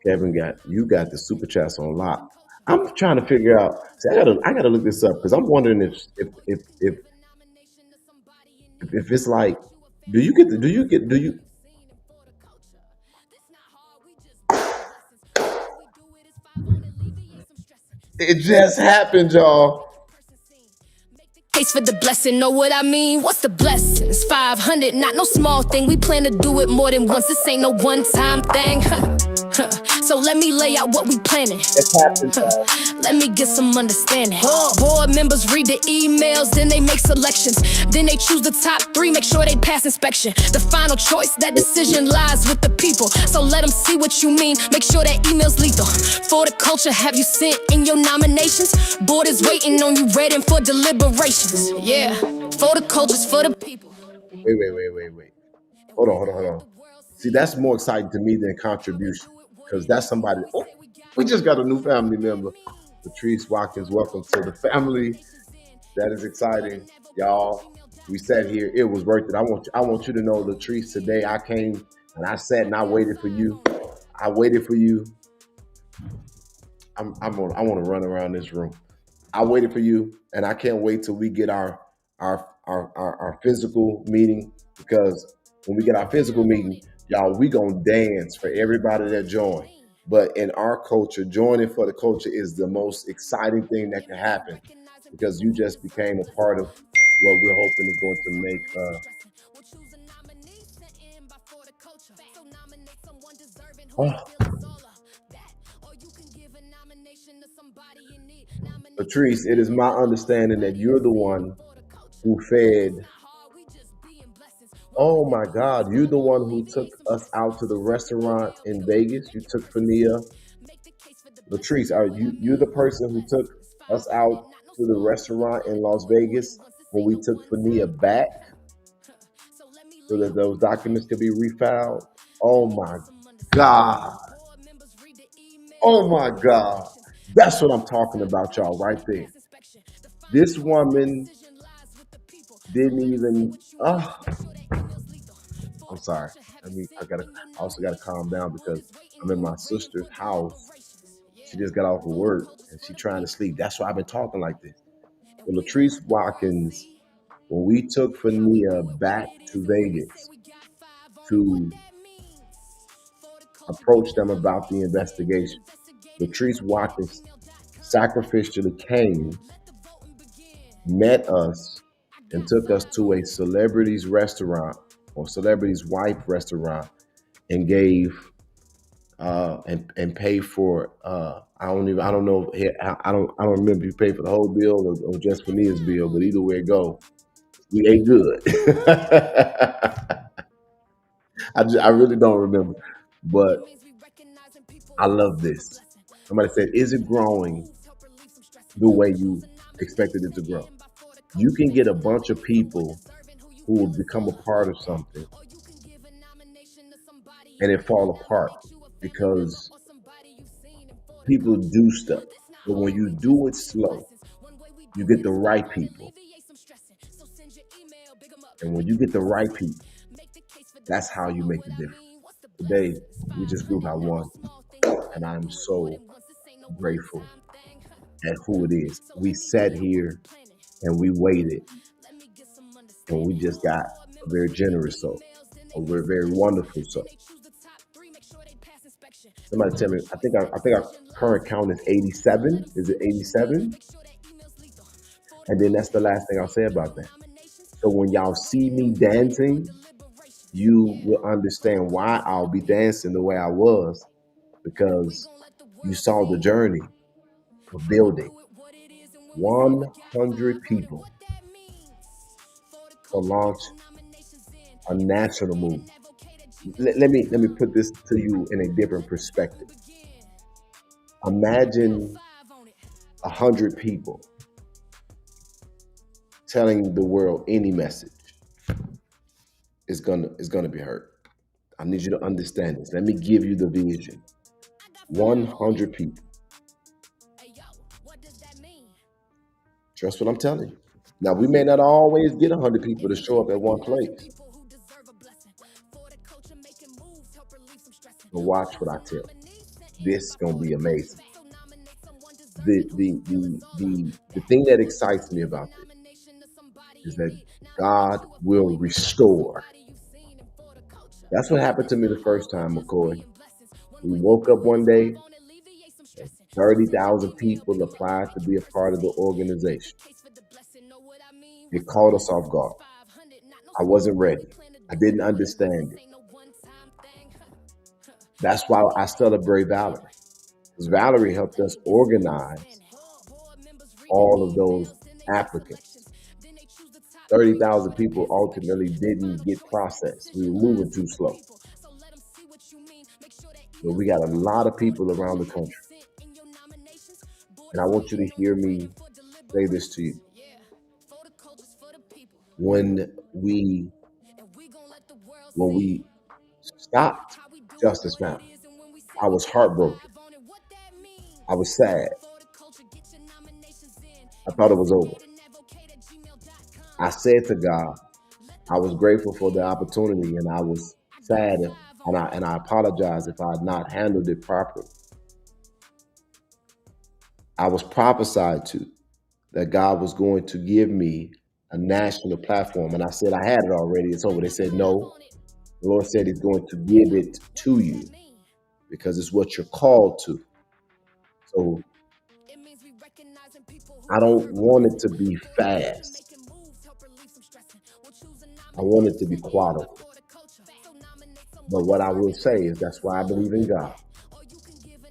Kevin got the super chats on lock. I'm trying to figure out. See, I gotta look this up because I'm wondering if it's like, do you it just happened, y'all. Case for the blessing, know what I mean? What's the blessings? 500, not no small thing. We plan to do it more than once. This ain't no one-time thing. So let me lay out what we planning. It's happened, y'all. Let me get some understanding. Board members read the emails, then they make selections. Then they choose the top 3, make sure they pass inspection. The final choice, that decision lies with the people. So let them see what you mean. Make sure that email's lethal. For the culture, have you sent in your nominations? Board is waiting on you, ready for deliberations. Yeah, for the cultures, for the people. Wait. Hold on. See, that's more exciting to me than contribution because that's somebody. Oh, we just got a new family member, Patrice Watkins. Welcome to the family. That is exciting, y'all. We sat here; it was worth it. I want you to know, Latrice. Today, I came and I sat and I waited for you. I waited for you. I want to run around this room. I waited for you, and I can't wait till we get our physical meeting because when we get our physical meeting, y'all, we gonna dance for everybody that joined. But in our culture, joining for the culture is the most exciting thing that can happen because you just became a part of what we're hoping is going to make. Patrice, it is my understanding that you're the one who fed. Oh my God, you're the one who took us out to the restaurant in Vegas. You took Fania. Latrice, are you the person who took us out to the restaurant in Las Vegas when we took Fania back so that those documents could be refiled? Oh my God. Oh my God. That's what I'm talking about, y'all, right there. This woman didn't even I'm sorry. I also gotta calm down because I'm in my sister's house. She just got off of work and she's trying to sleep. That's why I've been talking like this. But Latrice Watkins, when we took Fania back to Vegas to approach them about the investigation, Latrice Watkins sacrificially came, met us, and took us to a celebrity's restaurant or celebrity's wife restaurant and gave and paid for I don't know I don't remember if you paid for the whole bill or just for Nia's bill, but either way it go, we ate good. I really don't remember, but I love this. Somebody said, "Is it growing the way you expected it to grow?" You can get a bunch of people who will become a part of something and it fall apart because people do stuff. But when you do it slow, you get the right people. And when you get the right people, that's how you make the difference. Today, we just grew by one. And I'm so grateful at who it is. We sat here and we waited. And we just got a very generous soul. A very wonderful soul. Somebody tell me. I think our current count is 87. Is it 87? And then that's the last thing I'll say about that. So when y'all see me dancing, you will understand why I'll be dancing the way I was, because you saw the journey of building 100 people to launch a national movement. Let me put this to you in a different perspective. Imagine 100 people telling the world any message is gonna be heard. I need you to understand this. Let me give you the vision. 100 people. Trust what I'm telling you. Now, we may not always get 100 people to show up at one place, but watch what I tell you. This is gonna be amazing. The thing that excites me about this is that God will restore. That's what happened to me the first time, McCoy. We woke up one day, 30,000 people applied to be a part of the organization. It caught us off guard. I wasn't ready. I didn't understand it. That's why I celebrate Valerie. Because Valerie helped us organize all of those applicants. 30,000 people ultimately didn't get processed. We were moving too slow. But we got a lot of people around the country. And I want you to hear me say this to you. When we stopped Justice Mountain, I was heartbroken. I was sad. I thought it was over. I said to God, I was grateful for the opportunity, and I was sad, and I apologize if I had not handled it properly. I was prophesied to that God was going to give me a national platform, and I said I had it already. It's over. They said no. The Lord said He's going to give it to you because it's what you're called to. So I don't want it to be fast. I want it to be quality. But what I will say is that's why I believe in God.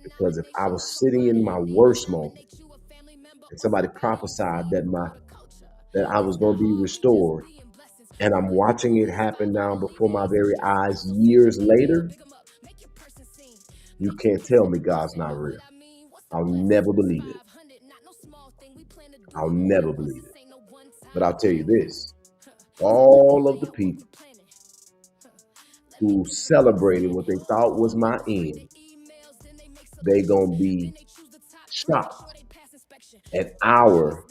Because if I was sitting in my worst moment and somebody prophesied that I was going to be restored, and I'm watching it happen now before my very eyes years later, you can't tell me God's not real. I'll never believe it. I'll never believe it. But I'll tell you this, all of the people who celebrated what they thought was my end, they gonna be shocked at our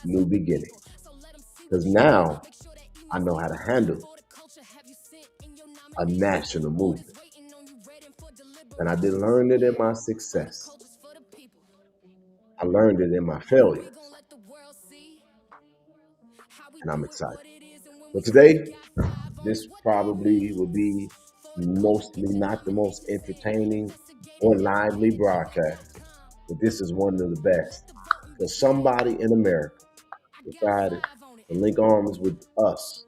new beginning. Because now I know how to handle a national movement. And I didn't learn it in my success. I learned it in my failures. And I'm excited. But today, this probably will be mostly not the most entertaining or lively broadcast, but this is one of the best. Because somebody in America decided to link arms with us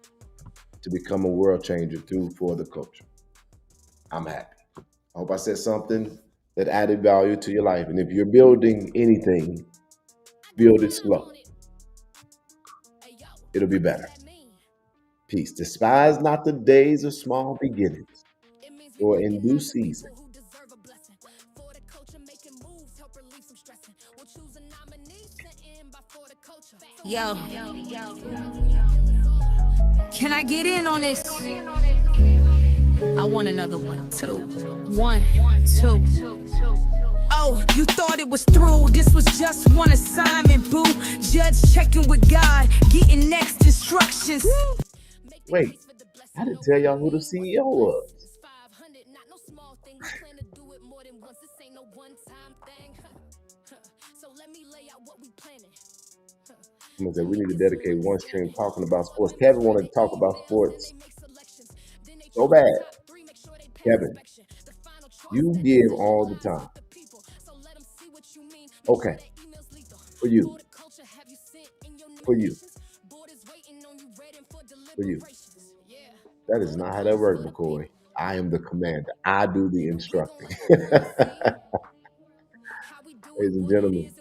to become a world changer through For the Culture. I'm happy. I hope I said something that added value to your life. And if you're building anything, build it slow. It'll be better. Peace. Despise not the days of small beginnings, for in due season Yo, can I get in on this? I want another one, two. 1, 2. Oh, you thought it was through. This was just one assignment, boo. Judge checking with God, getting next instructions. Wait, I didn't tell y'all who the CEO was. I'm gonna say we need to dedicate one stream talking about sports. Kevin wanted to talk about sports so bad. Kevin, You give all the time. Okay. For you. For you. For you. That is not how that works, McCoy. I am the commander. I do the instructing. Ladies and gentlemen.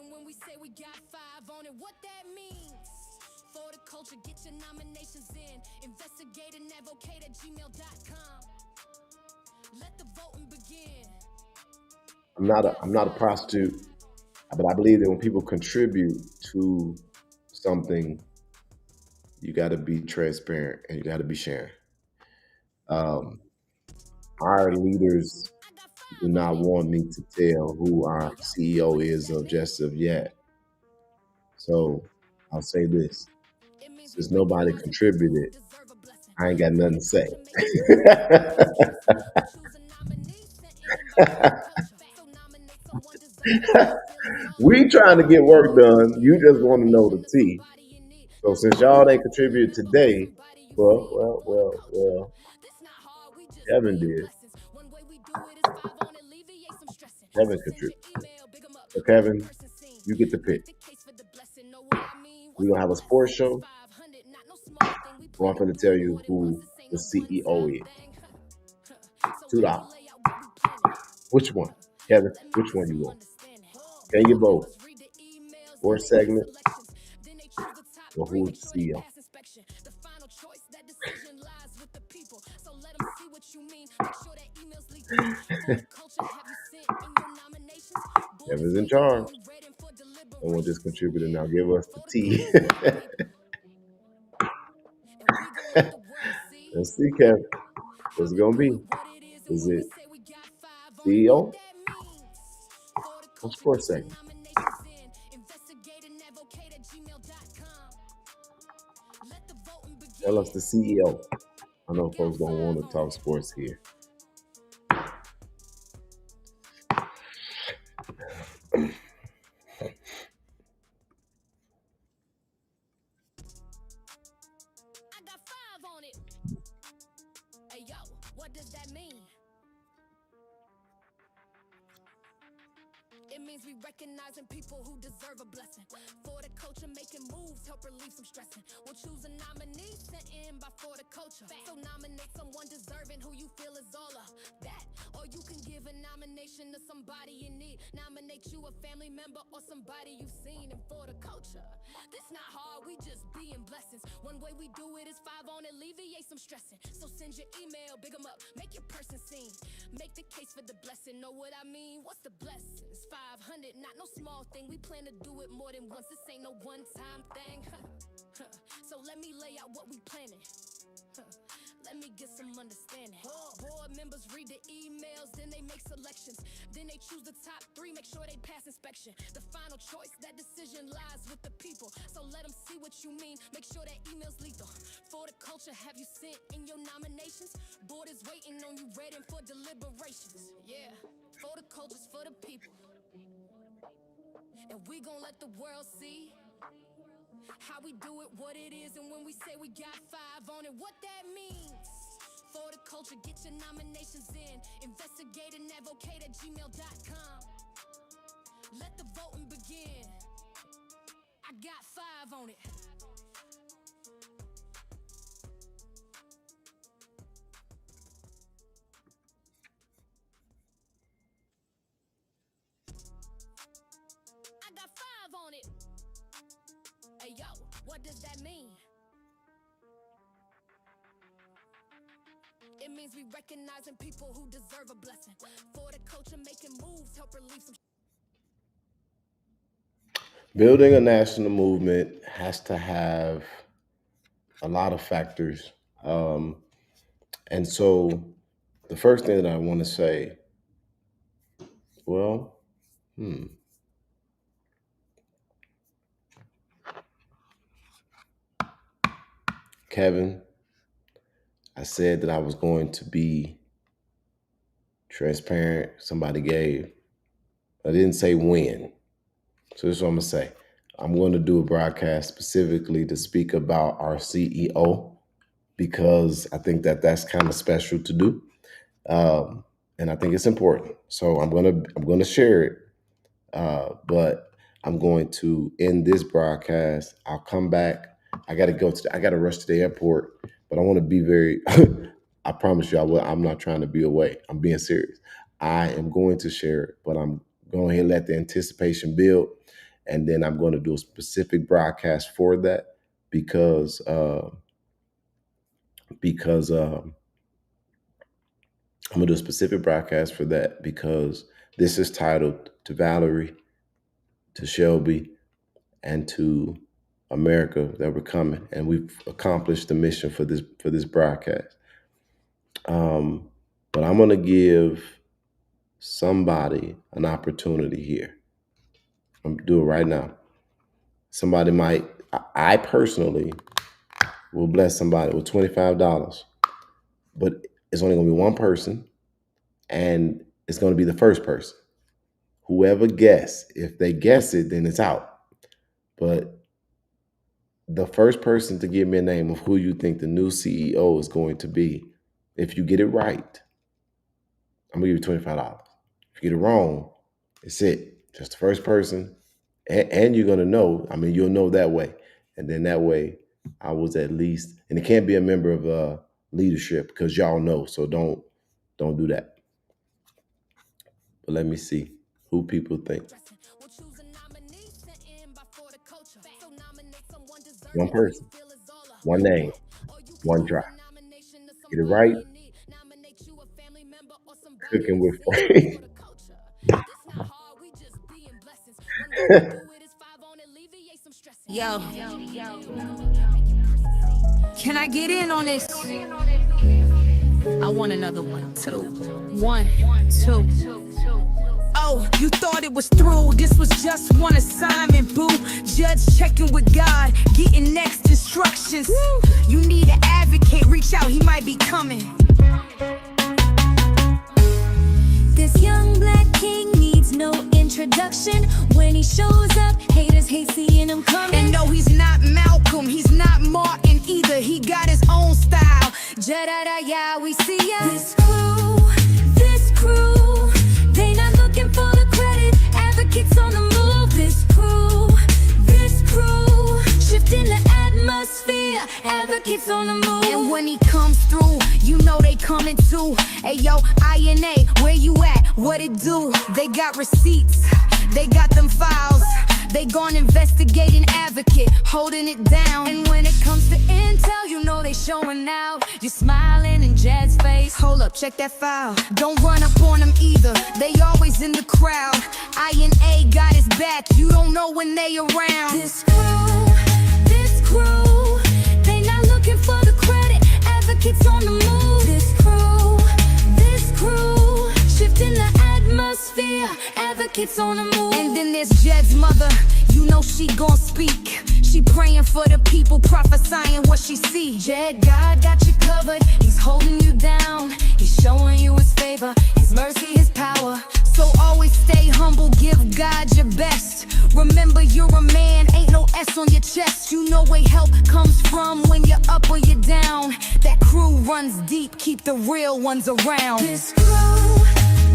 I'm not a prostitute, but I believe that when people contribute to something, you got to be transparent and you got to be sharing. Our leaders do not want me to tell who our CEO is just of yet. So I'll say this. Since nobody contributed, I ain't got nothing to say. We trying to get work done. You just want to know the tea. So since y'all ain't contributed today, well, Kevin did. Kevin contributed. So Kevin, you get the pick. We're gonna have a sports show. Well, I'm gonna tell you who the CEO is. $2. Which one? Kevin, which one you want? Can you both? Sports segment or who's the CEO? Kevin's in charge. Someone just contributed now. Give us the tea. Let's see, Kevin. What's it gonna be? Is it CEO or sports segment? Tell us the CEO. I know folks don't want to talk sports here. It means we recognizing people who deserve a blessing. For the culture, making moves, help relieve some stressing. We'll choose a nominee sent in by For the Culture. So nominate someone deserving who you feel is all of that. Or you can give a nomination to somebody in need. Nominate you, a family member, or somebody you've seen in For the Culture. This not hard, we just being blessings. One way we do it is 5 on, alleviate some stressing. So send your email, big 'em up, make your person seen. Make the case for the blessing, know what I mean? What's the blessings? 500, not no small thing. We plan to do it more than once. This ain't no one-time thing. So let me lay out what we planning. Let me get some understanding. Board members read the emails, then they make selections. Then they choose the top 3, make sure they pass inspection. The final choice, that decision lies with the people. So let them see what you mean, make sure that email's lethal. For the Culture, have you sent in your nominations? Board is waiting on you, ready for deliberations. Yeah, For the Culture's for the people. And we gon' let the world see how we do it, what it is, and when we say we got 5 on it, what that means. For the Culture, get your nominations in. Investigate and advocate at gmail.com. Let the voting begin. I got 5 on it. I got 5 on it. Hey yo, what does that mean? It means we recognizing people who deserve a blessing. For the Culture, making moves, help relieve some. Building a national movement has to have a lot of factors. And so the first thing that I want to say, well, Kevin, I said that I was going to be transparent. Somebody gave. I didn't say when. So this is what I'm going to say. I'm going to do a broadcast specifically to speak about our CEO because I think that that's kind of special to do. and I think it's important. So I'm gonna share it, but I'm going to end this broadcast. I'll come back. I gotta rush to the airport, but I want to be very. I promise you, I'm not trying to be away. I'm being serious. I am going to share it, but I'm going ahead and let the anticipation build, and then I'm going to do a specific broadcast for that because I'm gonna do a specific broadcast for that because this is titled to Valerie, to Shelby, and to America that we're coming, and we've accomplished the mission for this broadcast. But I'm gonna give somebody an opportunity here. I'm gonna do it right now. Somebody might. I personally will bless somebody with $25, but it's only gonna be one person, and it's gonna be the first person. Whoever guess, if they guess it, then it's out. But the first person to give me a name of who you think the new CEO is going to be, if you get it right, I'm gonna give you $25. If you get it wrong, it's it. Just the first person, and you're gonna know. I mean, you'll know that way, and then that way, I was at least, and it can't be a member of leadership because y'all know. So don't do that. But let me see who people think. One person, one name, one try. Get it right. Cooking with friends. Yo, can I get in on this? I want another one, two. 1, 2. Oh, you thought it was through. This was just one assignment, boo. Judge checking with God, getting next instructions. You need an advocate, reach out, he might be coming. This young black king needs no introduction. When he shows up, haters hate seeing him coming. And no, he's not Malcolm, he's not Martin either. He got his own style. Ja-da-da-ya, we see ya. This crew, they not looking for the credit. Advocates on the move. This crew, shifting the atmosphere. Advocates on the move. And when he comes through, you know they coming too. Hey yo, INA, where you at? What it do? They got receipts, they got them files. They gone investigating advocate, holding it down. And when it comes to intel, you know they showing out. You smiling in Jed's face. Hold up, check that file. Don't run up on them either. They always in the crowd. INA got his back. You don't know when they around. This crew, they not looking for the credit. Advocates on the move. This crew, shifting the atmosphere. Advocates on the move. And then there's Jed's mother. You know she gon' speak. She praying for the people, prophesying what she see. Jed, God got you covered. He's holding you down. He's showing you his favor, his mercy, his power. So always stay humble, give God your best. Remember you're a man, ain't no S on your chest. You know where help comes from when you're up or you're down. That crew runs deep, keep the real ones around. This crew,